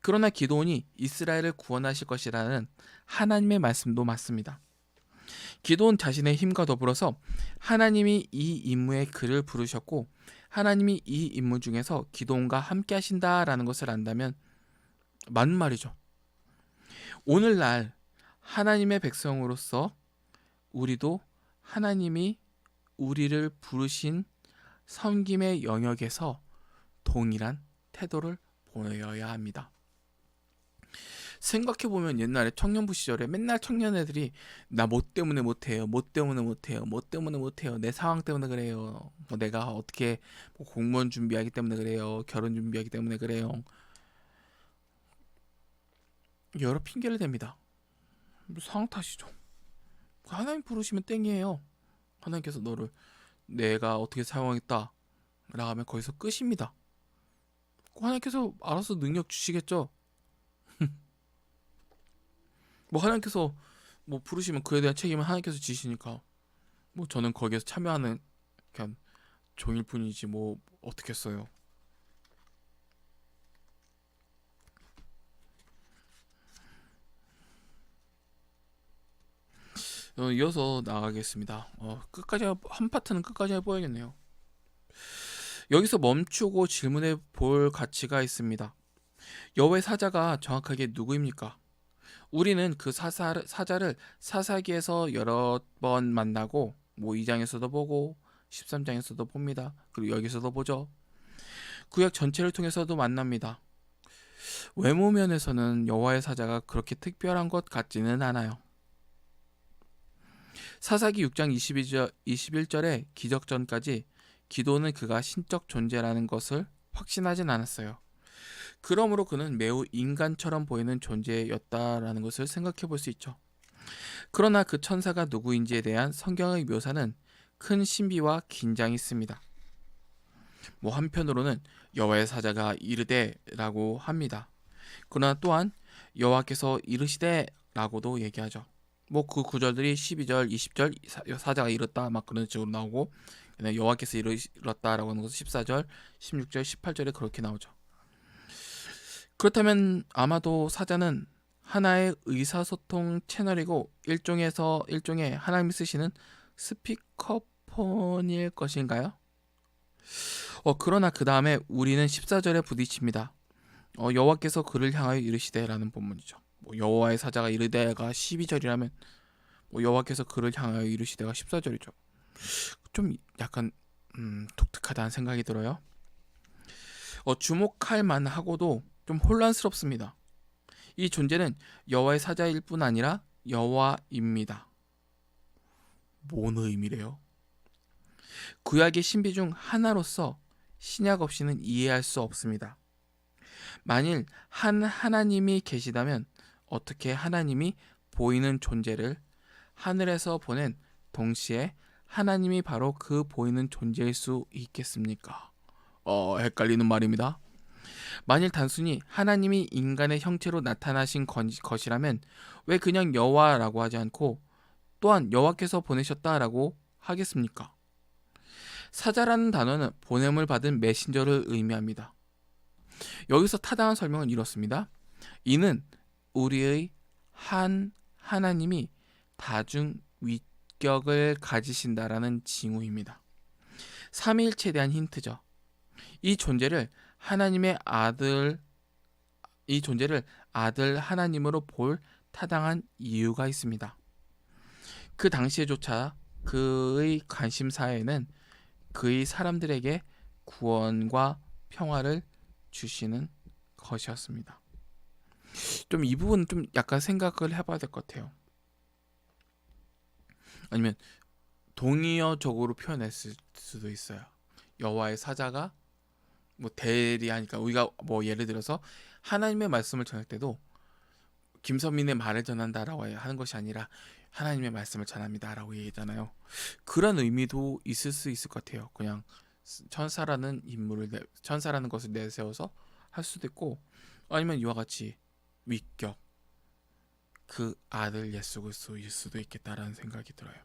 그러나 기드온이 이스라엘을 구원하실 것이라는 하나님의 말씀도 맞습니다. 기드온 자신의 힘과 더불어서 하나님이 이 임무에 그를 부르셨고 하나님이 이 임무 중에서 기드온과 함께 하신다라는 것을 안다면 맞는 말이죠. 오늘날 하나님의 백성으로서 우리도 하나님이 우리를 부르신 섬김의 영역에서 동일한 태도를 보여야 합니다. 생각해보면 옛날에 청년부 시절에 맨날 청년애들이 나 뭐 때문에 못해요, 뭐 때문에 못해요, 뭐 때문에 못해요, 내 상황 때문에 그래요, 뭐 내가 어떻게 뭐 공무원 준비하기 때문에 그래요, 결혼 준비하기 때문에 그래요, 여러 핑계를 댑니다. 상황 탓이죠. 하나님 부르시면 땡이에요. 하나님께서 너를 내가 어떻게 사용하겠다 라고 하면 거기서 끝입니다. 하나님께서 알아서 능력 주시겠죠. 뭐 하나님께서 뭐 부르시면 그에 대한 책임은 하나님께서 지시니까 뭐 저는 거기에서 참여하는 그냥 종일 뿐이지 뭐 어떻게 했어요. 이어서 나가겠습니다. 끝까지 한 파트는 끝까지 해보야겠네요. 여기서 멈추고 질문해 볼 가치가 있습니다. 여호와의 사자가 정확하게 누구입니까? 우리는 그 사자를 사사기에서 여러 번 만나고 뭐 2장에서도 보고 13장에서도 봅니다. 그리고 여기서도 보죠. 구약 전체를 통해서도 만납니다. 외모 면에서는 여호와의 사자가 그렇게 특별한 것 같지는 않아요. 사사기 6장 21절의 기적전까지 기도는 그가 신적 존재라는 것을 확신하진 않았어요. 그러므로 그는 매우 인간처럼 보이는 존재였다라는 것을 생각해 볼 수 있죠. 그러나 그 천사가 누구인지에 대한 성경의 묘사는 큰 신비와 긴장이 있습니다. 뭐 한편으로는 여호와의 사자가 이르되라고 합니다. 그러나 또한 여호와께서 이르시되라고도 얘기하죠. 뭐 그 구절들이 12절, 20절 사자가 이르다 막 그런 식으로 나오고 여호와께서 이르렀다라고 하는 것은 14절, 16절, 18절에 그렇게 나오죠. 그렇다면 아마도 사자는 하나의 의사소통 채널이고 일종의 하나님이 쓰시는 스피커폰일 것인가요? 그러나 그 다음에 우리는 14절에 부딪힙니다. 여호와께서 그를 향하여 이르시되라는 본문이죠. 뭐 여호와의 사자가 이르되가 12절이라면 뭐 여호와께서 그를 향하여 이르시되가 14절이죠. 좀 약간 독특하다는 생각이 들어요. 주목할 만하고도 좀 혼란스럽습니다. 이 존재는 여호와의 사자일 뿐 아니라 여호와입니다. 뭔 의미래요? 구약의 신비 중 하나로서 신약 없이는 이해할 수 없습니다. 만일 하나님이 계시다면 어떻게 하나님이 보이는 존재를 하늘에서 보낸 동시에 하나님이 바로 그 보이는 존재일 수 있겠습니까? 헷갈리는 말입니다. 만일 단순히 하나님이 인간의 형체로 나타나신 것이라면 왜 그냥 여호와라고 하지 않고 또한 여호와께서 보내셨다라고 하겠습니까? 사자라는 단어는 보냄을 받은 메신저를 의미합니다. 여기서 타당한 설명은 이렇습니다. 이는 우리의 하나님이 다중 위격을 가지신다라는 징후입니다. 삼위일체에 대한 힌트죠. 이 존재를 아들 하나님으로 볼 타당한 이유가 있습니다. 그 당시에조차 그의 관심사에는 그의 사람들에게 구원과 평화를 주시는 것이었습니다. 좀 이 부분은 좀 약간 생각을 해봐야 될 것 같아요. 아니면 동의어적으로 표현했을 수도 있어요. 여호와의 사자가 뭐 대리하니까 우리가 뭐 예를 들어서 하나님의 말씀을 전할 때도 김선민의 말을 전한다라고 하는 것이 아니라 하나님의 말씀을 전합니다라고 얘기하잖아요. 그런 의미도 있을 수 있을 것 같아요. 그냥 천사라는 것을 내세워서 할 수도 있고 아니면 이와 같이 위격 그 아들 예수 그리스도일 수도 있겠다라는 생각이 들어요.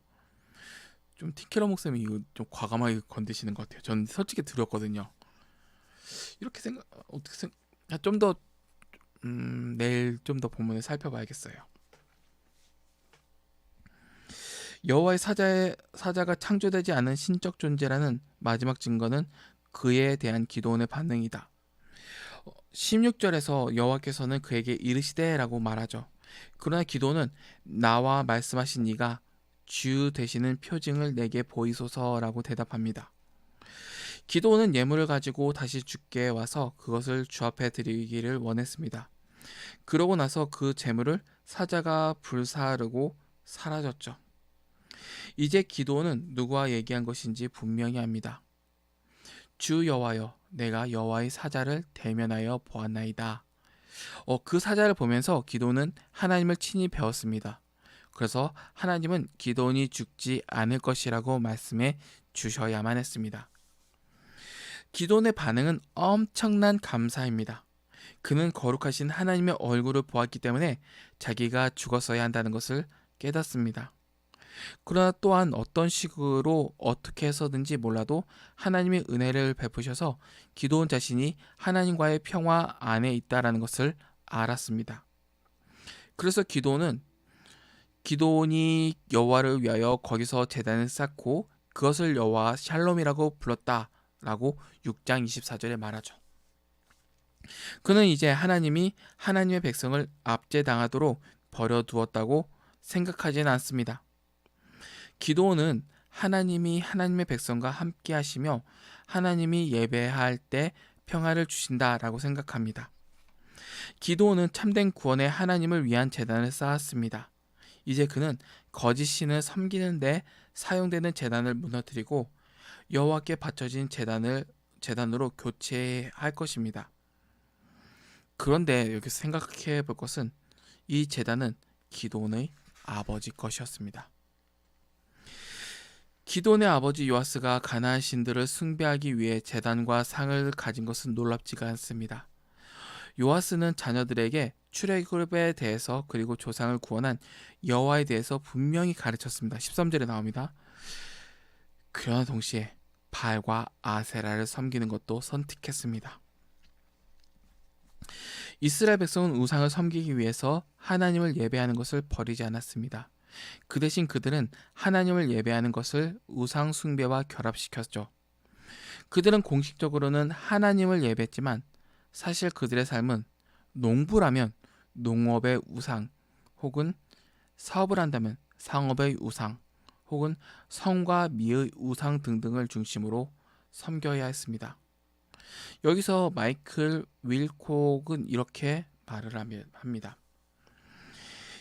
좀 티케러 목사님이 이거 좀 과감하게 건드시는 것 같아요. 전 솔직히 들었거든요. 이렇게 좀 더 내일 좀 더 본문을 살펴봐야겠어요. 여호와의 사자가 창조되지 않은 신적 존재라는 마지막 증거는 그에 대한 기도원의 반응이다. 16절에서 여호와께서는 그에게 이르시되라고 말하죠. 그러나 기도는 나와 말씀하신 이가 주 되시는 표징을 내게 보이소서라고 대답합니다. 기도는 예물을 가지고 다시 주께 와서 그것을 주 앞에 드리기를 원했습니다. 그러고 나서 그 제물을 사자가 불사르고 사라졌죠. 이제 기도는 누구와 얘기한 것인지 분명히 합니다. 주 여호와여, 내가 여호와의 사자를 대면하여 보았나이다. 그 사자를 보면서 기도는 하나님을 친히 배웠습니다. 그래서 하나님은 기도원이 죽지 않을 것이라고 말씀해 주셔야만 했습니다. 기도원의 반응은 엄청난 감사입니다. 그는 거룩하신 하나님의 얼굴을 보았기 때문에 자기가 죽었어야 한다는 것을 깨닫습니다. 그러나 또한 어떤 식으로 어떻게 해서든지 몰라도 하나님의 은혜를 베푸셔서 기도원 자신이 하나님과의 평화 안에 있다라는 것을 알았습니다. 그래서 기도원이 여호와를 위하여 거기서 제단을 쌓고 그것을 여호와 샬롬이라고 불렀다라고 6장 24절에 말하죠. 그는 이제 하나님이 하나님의 백성을 압제당하도록 버려두었다고 생각하지는 않습니다. 기도원은 하나님이 하나님의 백성과 함께 하시며 하나님이 예배할 때 평화를 주신다라고 생각합니다. 기도원은 참된 구원의 하나님을 위한 제단을 쌓았습니다. 이제 그는 거짓 신을 섬기는데 사용되는 제단을 무너뜨리고 여호와께 바쳐진 제단으로 교체할 것입니다. 그런데 여기서 생각해 볼 것은 이 제단은 기도원의 아버지 것이었습니다. 기도원의 아버지 요아스가 가나안 신들을 숭배하기 위해 제단과 상을 가진 것은 놀랍지가 않습니다. 요아스는 자녀들에게 출애굽에 대해서 그리고 조상을 구원한 여호와에 대해서 분명히 가르쳤습니다. 13절에 나옵니다. 그러나 동시에 바알과 아세라를 섬기는 것도 선택했습니다. 이스라엘 백성은 우상을 섬기기 위해서 하나님을 예배하는 것을 버리지 않았습니다. 그 대신 그들은 하나님을 예배하는 것을 우상 숭배와 결합시켰죠. 그들은 공식적으로는 하나님을 예배했지만 사실 그들의 삶은 농부라면 농업의 우상, 혹은 사업을 한다면 상업의 우상, 혹은 성과 미의 우상 등등을 중심으로 섬겨야 했습니다. 여기서 마이클 윌콕은 이렇게 말을 합니다.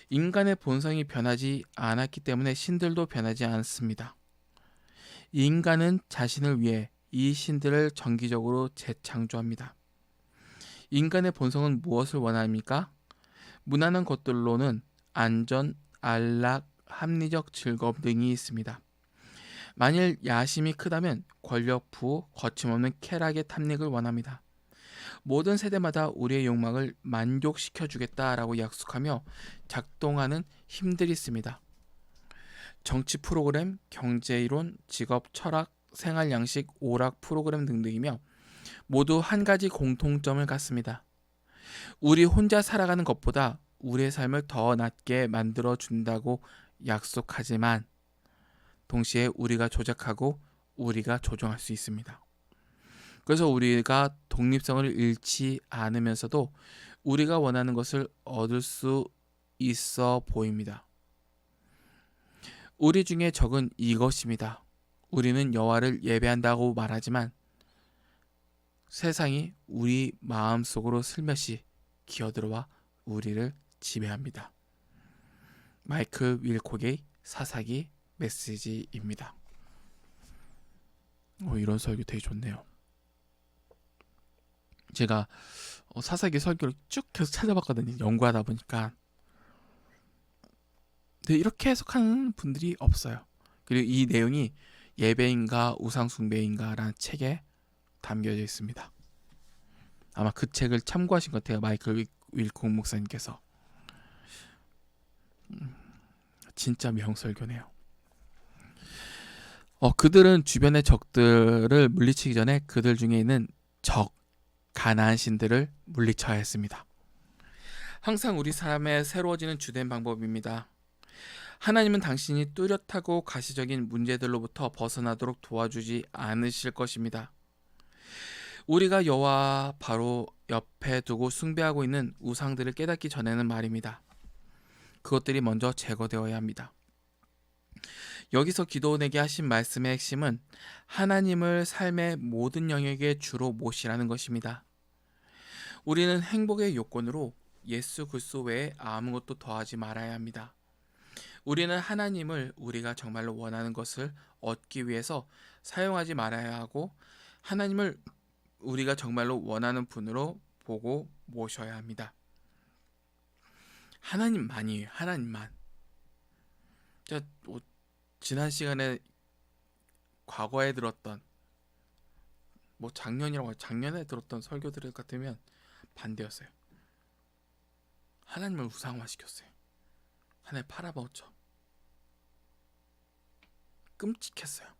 인간의 본성이 변하지 않았기 때문에 신들도 변하지 않습니다. 인간은 자신을 위해 이 신들을 정기적으로 재창조합니다. 인간의 본성은 무엇을 원합니까? 무난한 것들로는 안전, 안락, 합리적 즐거움 등이 있습니다. 만일 야심이 크다면 권력, 부, 거침없는 쾌락의 탐닉을 원합니다. 모든 세대마다 우리의 욕망을 만족시켜주겠다라고 약속하며 작동하는 힘들이 있습니다. 정치 프로그램, 경제이론, 직업, 철학, 생활 양식, 오락 프로그램 등등이며 모두 한 가지 공통점을 갖습니다. 우리 혼자 살아가는 것보다 우리의 삶을 더 낫게 만들어 준다고 약속하지만 동시에 우리가 조작하고 우리가 조종할 수 있습니다. 그래서 우리가 독립성을 잃지 않으면서도 우리가 원하는 것을 얻을 수 있어 보입니다. 우리 중에 적은 이것입니다. 우리는 여호와를 예배한다고 말하지만 세상이 우리 마음속으로 슬며시 기어들어와 우리를 지배합니다. 마이클 윌콕의 사사기 메시지입니다. 이런 설교 되게 좋네요. 제가 사사기 설교를 쭉 계속 찾아봤거든요. 연구하다 보니까. 근데 이렇게 해석하는 분들이 없어요. 그리고 이 내용이 예배인가 우상숭배인가 라는 책에 담겨져 있습니다. 아마 그 책을 참고하신 것 같아요. 마이클 윌콕 목사님께서. 진짜 명설교네요. 그들은 주변의 적들을 물리치기 전에 그들 중에 있는 적, 가나안 신들을 물리쳐야 했습니다. 항상 우리 삶에 새로워지는 주된 방법입니다. 하나님은 당신이 뚜렷하고 가시적인 문제들로부터 벗어나도록 도와주지 않으실 것입니다. 우리가 여호와 바로 옆에 두고 숭배하고 있는 우상들을 깨닫기 전에는 말입니다. 그것들이 먼저 제거되어야 합니다. 여기서 기도원에게 하신 말씀의 핵심은 하나님을 삶의 모든 영역에 주로 모시라는 것입니다. 우리는 행복의 요건으로 예수 그리스도 외에 아무것도 더하지 말아야 합니다. 우리는 하나님을 우리가 정말로 원하는 것을 얻기 위해서 사용하지 말아야 하고 하나님을 우리가 정말로 원하는 분으로 보고 모셔야 합니다. 하나님만이에요. 하나님만. 제가 지난 시간에 과거에 들었던 작년에 들었던 설교들 같으면 반대였어요. 하나님을 우상화시켰어요. 하나님 팔아먹었죠. 끔찍했어요.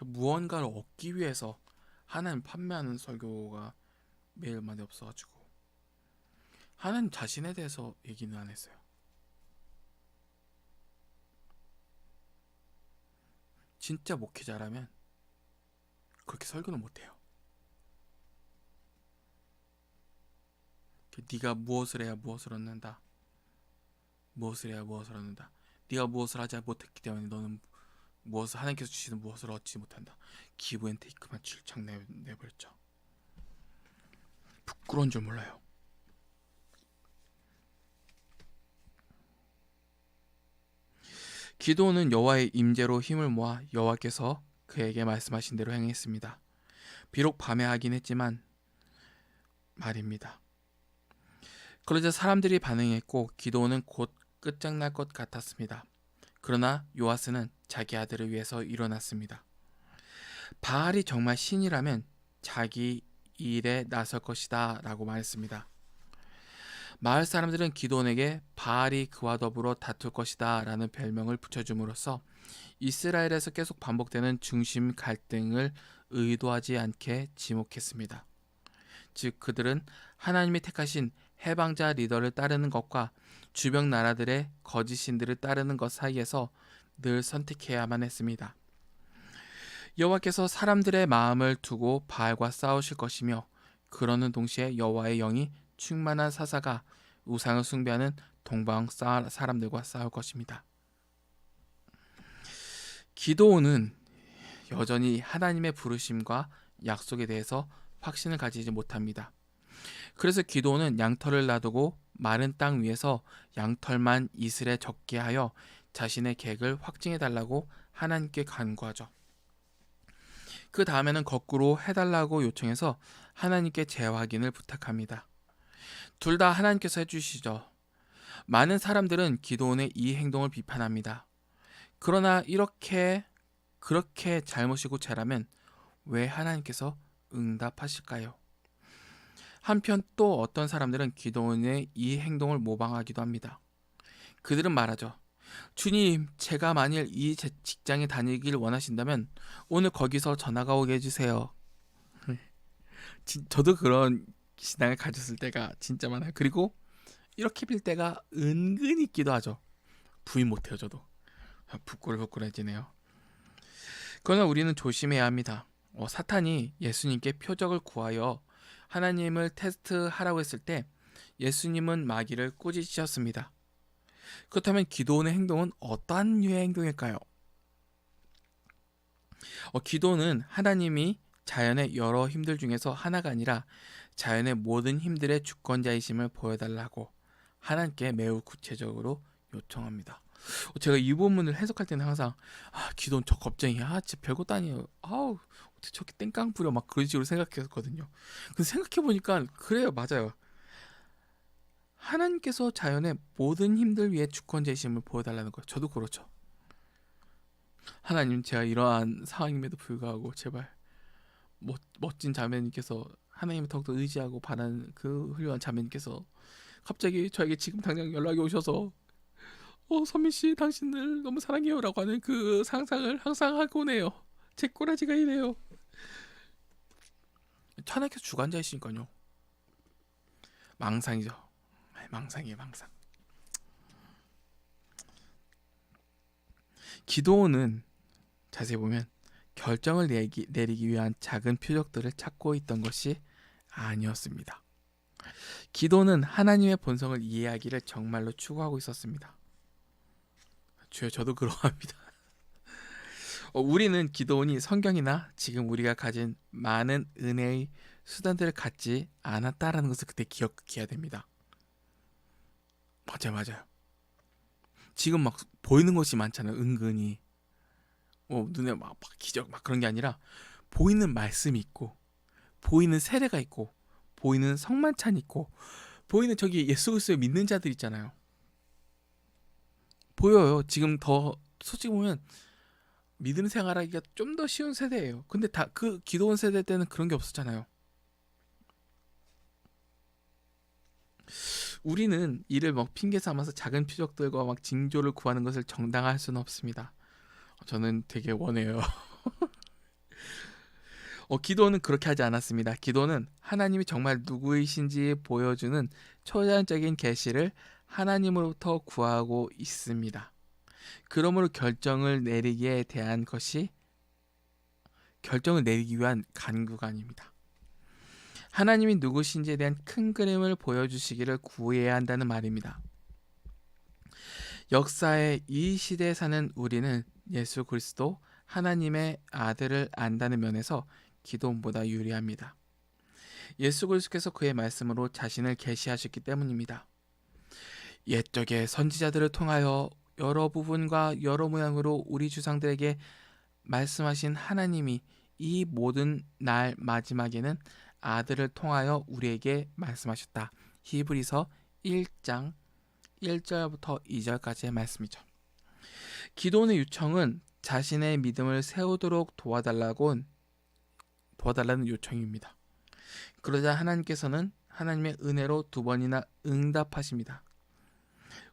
무언가를 얻기 위해서 하나님 판매하는 설교가 매일 많이 없어가지고 하나님 자신에 대해서 얘기는 안 했어요. 진짜 목회자라면 그렇게 설교는 못해요. 네가 무엇을 해야 무엇을 얻는다. 무엇을 해야 무엇을 얻는다. 네가 무엇을 하지 못했기 때문에 너는 무엇을 하나님께서 주시는 무엇을 얻지 못한다. 기브 앤 테이크만 출창 내버렸죠. 부끄러운 줄 몰라요. 기도는 여호와의 임재로 힘을 모아 여호와께서 그에게 말씀하신 대로 행했습니다. 비록 밤에 하긴 했지만 말입니다. 그러자 사람들이 반응했고 기도는 곧 끝장날 것 같았습니다. 그러나 요아스는 자기 아들을 위해서 일어났습니다. 바알이 정말 신이라면 자기 일에 나설 것이다 라고 말했습니다. 마을 사람들은 기드온에게 바알이 그와 더불어 다툴 것이다 라는 별명을 붙여줌으로써 이스라엘에서 계속 반복되는 중심 갈등을 의도하지 않게 지목했습니다. 즉 그들은 하나님이 택하신 해방자 리더를 따르는 것과 주변 나라들의 거짓 신들을 따르는 것 사이에서 늘 선택해야만 했습니다. 여호와께서 사람들의 마음을 두고 바알과 싸우실 것이며 그러는 동시에 여호와의 영이 충만한 사사가 우상을 숭배하는 동방 사람들과 싸울 것입니다. 기드온은 여전히 하나님의 부르심과 약속에 대해서 확신을 가지지 못합니다. 그래서 기드온은 양털을 놔두고 마른 땅 위에서 양털만 이슬에 적게 하여 자신의 계획을 확증해달라고 하나님께 간구하죠. 그 다음에는 거꾸로 해달라고 요청해서 하나님께 재확인을 부탁합니다. 둘 다 하나님께서 해주시죠. 많은 사람들은 기드온의 이 행동을 비판합니다. 그러나 그렇게 잘못이고 죄라면 왜 하나님께서 응답하실까요? 한편 또 어떤 사람들은 기드온의 이 행동을 모방하기도 합니다. 그들은 말하죠. 주님, 제가 만일 이 직장에 다니길 원하신다면 오늘 거기서 전화가 오게 해주세요. 저도 그런 신앙을 가졌을 때가 진짜 많아요. 그리고 이렇게 빌 때가 은근히 있기도 하죠. 부인 못해요. 저도 부끄러워지네요. 그러나 우리는 조심해야 합니다. 사탄이 예수님께 표적을 구하여 하나님을 테스트하라고 했을 때 예수님은 마귀를 꾸짖으셨습니다. 그렇다면 기드온의 행동은 어떠한 류의 행동일까요? 기드온은 하나님이 자연의 여러 힘들 중에서 하나가 아니라 자연의 모든 힘들의 주권자이심을 보여달라고 하나님께 매우 구체적으로 요청합니다. 제가 이 본문을 해석할 때는 항상 기드온 저 겁쟁이야, 진짜 별것도 아니에요. 어떻게 저렇게 땡깡 부려 막 그런 식으로 생각했거든요. 근데 생각해보니까 그래요, 맞아요. 하나님께서 자연의 모든 힘들 위해 주권자이심을 보여달라는 거예요. 저도 그렇죠. 하나님, 제가 이러한 상황임에도 불구하고 제발 멋진 자매님께서 하나님을 더욱더 의지하고 바라는 그 훌륭한 자매님께서 갑자기 저에게 지금 당장 연락이 오셔서 선민씨 당신을 너무 사랑해요 라고 하는 그 상상을 항상 하곤 해요. 제 꼬라지가 이래요. 하나님께서 주관자이시니까요. 망상이죠. 망상이에요, 망상. 기도는 자세히 보면 결정을 내리기 위한 작은 표적들을 찾고 있던 것이 아니었습니다. 기도는 하나님의 본성을 이해하기를 정말로 추구하고 있었습니다. 주여, 저도 그러합니다. 우리는 기도원이 성경이나 지금 우리가 가진 많은 은혜의 수단들을 갖지 않았다라는 것을 그때 기억해야 됩니다. 맞아요. 지금 막 보이는 것이 많잖아요. 은근히 눈에 막 기적 막 그런 게 아니라 보이는 말씀이 있고, 보이는 세례가 있고, 보이는 성만찬이 있고, 보이는 저기 예수 그리스도를 믿는 자들 있잖아요. 보여요. 지금 더 솔직히 보면 믿음 생활하기가 좀 더 쉬운 세대예요. 근데 다 그 기도원 세대 때는 그런 게 없었잖아요. 우리는 이를 막 핑계 삼아서 작은 표적들과 막 징조를 구하는 것을 정당화할 수는 없습니다. 저는 되게 원해요. 기도는 그렇게 하지 않았습니다. 기도는 하나님이 정말 누구이신지 보여주는 초자연적인 계시를 하나님으로부터 구하고 있습니다. 그러므로 결정을 내리기 위한 간구가 아닙니다. 하나님이 누구신지에 대한 큰 그림을 보여주시기를 구해야 한다는 말입니다. 역사의 이 시대에 사는 우리는 예수 그리스도 하나님의 아들을 안다는 면에서 기도원보다 유리합니다. 예수 그리스도께서 그의 말씀으로 자신을 계시하셨기 때문입니다. 옛적의 선지자들을 통하여 여러 부분과 여러 모양으로 우리 조상들에게 말씀하신 하나님이 이 모든 날 마지막에는 아들을 통하여 우리에게 말씀하셨다. 히브리서 1장 1절부터 2절까지의 말씀이죠. 기도원의 요청은 자신의 믿음을 세우도록 도와달라는 요청입니다. 그러자 하나님께서는 하나님의 은혜로 2번이나 응답하십니다.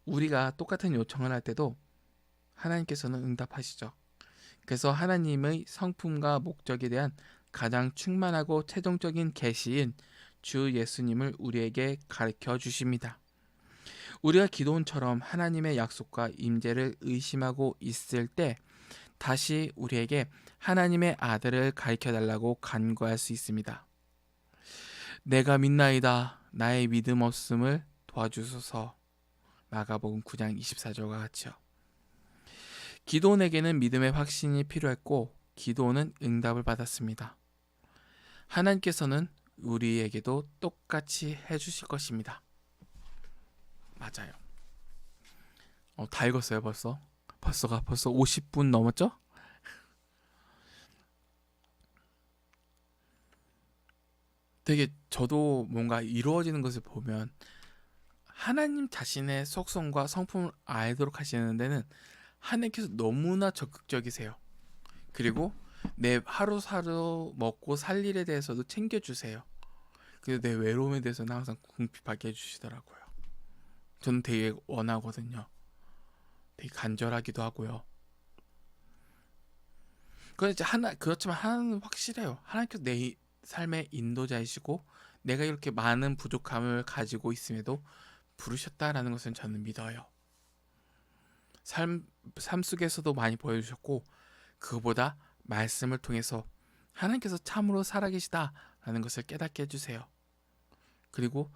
우리가 똑같은 요청을 할 때도 하나님께서는 응답하시죠. 그래서 하나님의 성품과 목적에 대한 가장 충만하고 최종적인 계시인 주 예수님을 우리에게 가르쳐 주십니다. 우리가 기도원처럼 하나님의 약속과 임재를 의심하고 있을 때 다시 우리에게 하나님의 아들을 가르쳐 달라고 간구할 수 있습니다. 내가 믿나이다. 나의 믿음 없음을 도와주소서. 마가복음 9장 24절과 같이요. 기도원에게는 믿음의 확신이 필요했고 기도원은 응답을 받았습니다. 하나님께서는 우리에게도 똑같이 해주실 것입니다. 맞아요. 다 읽었어요 벌써? 벌써 50분 넘었죠? 되게 저도 뭔가 이루어지는 것을 보면 하나님 자신의 속성과 성품을 알도록 하시는 데는 하나님께서 너무나 적극적이세요. 그리고 내 하루하루 먹고 살 일에 대해서도 챙겨주세요. 그래서 내 외로움에 대해서는 항상 궁핍하게 해주시더라고요. 저는 되게 원하거든요. 되게 간절하기도 하고요. 그렇지만 하나는 확실해요. 하나님께서 내 삶의 인도자이시고 내가 이렇게 많은 부족함을 가지고 있음에도 부르셨다라는 것은 저는 믿어요. 삶 속에서도 많이 보여주셨고 그거보다 말씀을 통해서 하나님께서 참으로 살아계시다라는 것을 깨닫게 해주세요. 그리고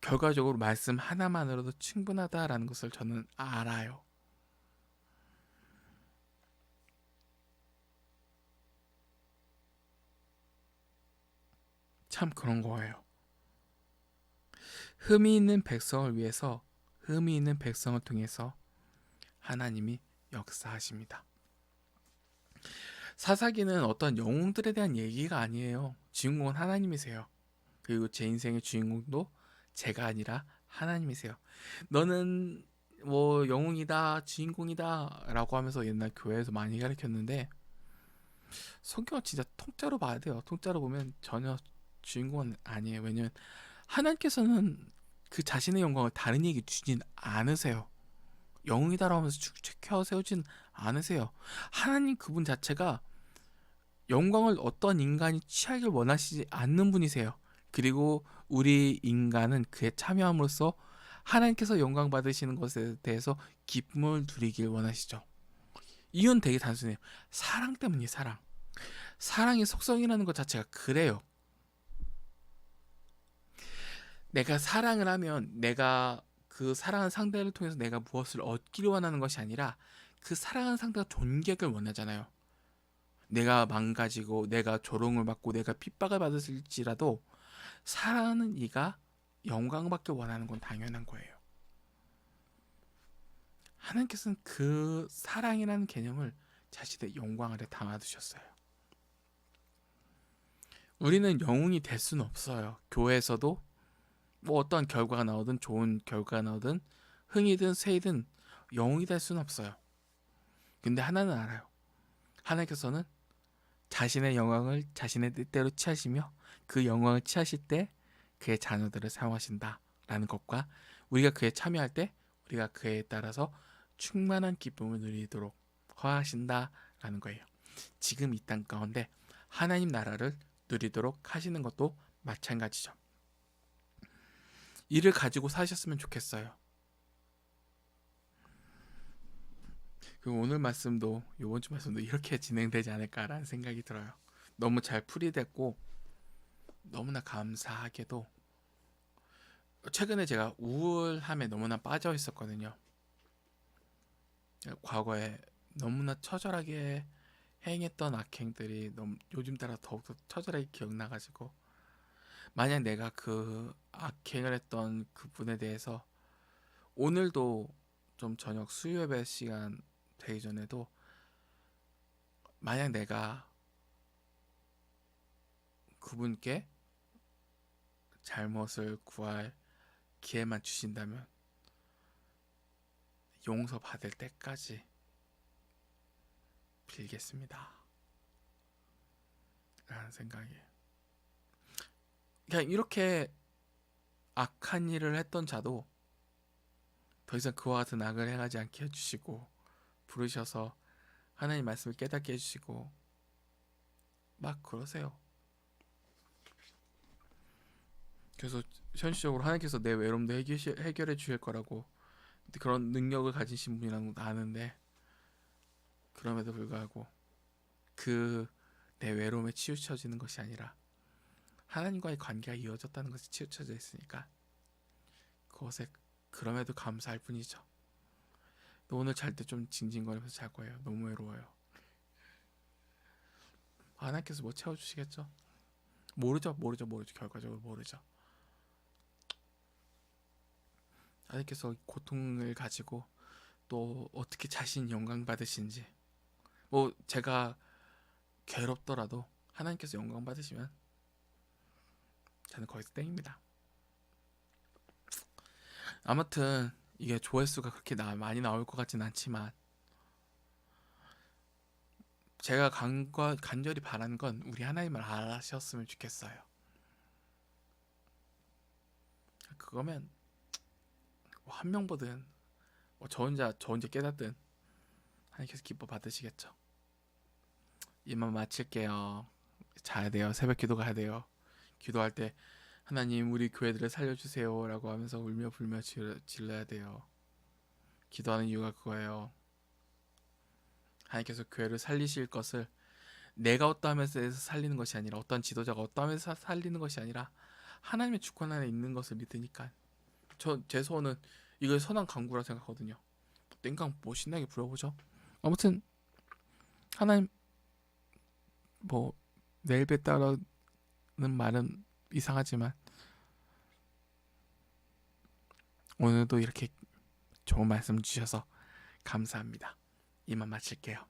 결과적으로 말씀 하나만으로도 충분하다라는 것을 저는 알아요. 참 그런 거예요. 흠이 있는 백성을 위해서 흠이 있는 백성을 통해서 하나님이 역사하십니다. 사사기는 어떤 영웅들에 대한 얘기가 아니에요. 주인공은 하나님이세요. 그리고 제 인생의 주인공도 제가 아니라 하나님이세요. 너는 뭐 영웅이다, 주인공이다 라고 하면서 옛날 교회에서 많이 가르쳤는데 성경은 진짜 통째로 봐야 돼요. 통째로 보면 전혀 주인공은 아니에요. 왜냐면 하나님께서는 그 자신의 영광을 다른 이에게 주진 않으세요. 영웅이다라고 하면서 축축혀 세우진 않으세요. 하나님 그분 자체가 영광을 어떤 인간이 취하길 원하시지 않는 분이세요. 그리고 우리 인간은 그에 참여함으로써 하나님께서 영광 받으시는 것에 대해서 기쁨을 누리길 원하시죠. 이유는 되게 단순해요. 사랑 때문이에요. 사랑. 사랑의 속성이라는 것 자체가 그래요. 내가 사랑을 하면 내가 그 사랑하는 상대를 통해서 내가 무엇을 얻기를 원하는 것이 아니라 그 사랑하는 상대가 존경을 원하잖아요. 내가 망가지고 내가 조롱을 받고 내가 핍박을 받을지라도 사랑하는 이가 영광받길 원하는 건 당연한 거예요. 하나님께서는 그 사랑이라는 개념을 자신의 영광 아래 담아두셨어요. 우리는 영웅이 될 수는 없어요. 교회에서도 뭐 어떤 결과가 나오든 좋은 결과가 나오든 흥이든 쇠이든 영웅이 될 수는 없어요. 근데 하나는 알아요. 하나님께서는 자신의 영광을 자신의 뜻대로 취하시며 그 영광을 취하실 때 그의 자녀들을 사용하신다라는 것과 우리가 그에 참여할 때 우리가 그에 따라서 충만한 기쁨을 누리도록 허하신다라는 거예요. 지금 이 땅 가운데 하나님 나라를 누리도록 하시는 것도 마찬가지죠. 이를 가지고 사셨으면 좋겠어요. 그리고 오늘 말씀도 이번 주 말씀도 이렇게 진행되지 않을까라는 생각이 들어요. 너무 잘 풀이됐고 너무나 감사하게도 최근에 제가 우울함에 너무나 빠져 있었거든요. 과거에 너무나 처절하게 행했던 악행들이 요즘 따라 더욱더 처절하게 기억나가지고 만약 내가 그 악행을 했던 그분에 대해서 오늘도 좀 저녁 수요예배 시간 되기 전에도 만약 내가 그분께 잘못을 구할 기회만 주신다면 용서받을 때까지 빌겠습니다 라는 생각이에요. 그냥 이렇게 악한 일을 했던 자도 더 이상 그와 같은 악을 행하지 않게 해주시고 부르셔서 하나님 말씀을 깨닫게 해주시고 막 그러세요. 그래서 현실적으로 하나님께서 내 외로움도 해결해 주실 거라고 그런 능력을 가지신 분이라는 건 아는데 그럼에도 불구하고 그 내 외로움에 치우쳐지는 것이 아니라 하나님과의 관계가 이어졌다는 것이 치우쳐져 있으니까 그것에 그럼에도 감사할 뿐이죠. 오늘 잘 때 좀 징징거리면서 잘 거예요. 너무 외로워요. 하나님께서 뭐 채워주시겠죠? 모르죠. 결과적으로 모르죠. 하나님께서 고통을 가지고 또 어떻게 자신 영광 받으신지 뭐 제가 괴롭더라도 하나님께서 영광 받으시면 저는 거기서 땡입니다. 아무튼 이게 조회수가 그렇게 많이 나올 것 같진 않지만 제가 간절히 바라는 건 우리 하나님을 알아셨으면 좋겠어요. 그거면 뭐 한 명 보든 뭐 저 혼자 깨닫든 하나님께서 기뻐 받으시겠죠. 이만 마칠게요. 자야 돼요. 새벽 기도 가야 돼요. 기도할 때 하나님 우리 교회들을 살려주세요 라고 하면서 울며 불며 질러야 돼요. 기도하는 이유가 그거예요. 하나님께서 교회를 살리실 것을 내가 어떠하면서 살리는 것이 아니라 어떤 지도자가 어떠하면서 살리는 것이 아니라 하나님의 주권 안에 있는 것을 믿으니까 제 소원은 이걸 선한 강구라 생각하거든요. 땡깡 뭐 신나게 부려보죠. 아무튼 하나님 뭐 내일 뵙다라는 말은 이상하지만 오늘도 이렇게 좋은 말씀 주셔서 감사합니다. 이만 마칠게요.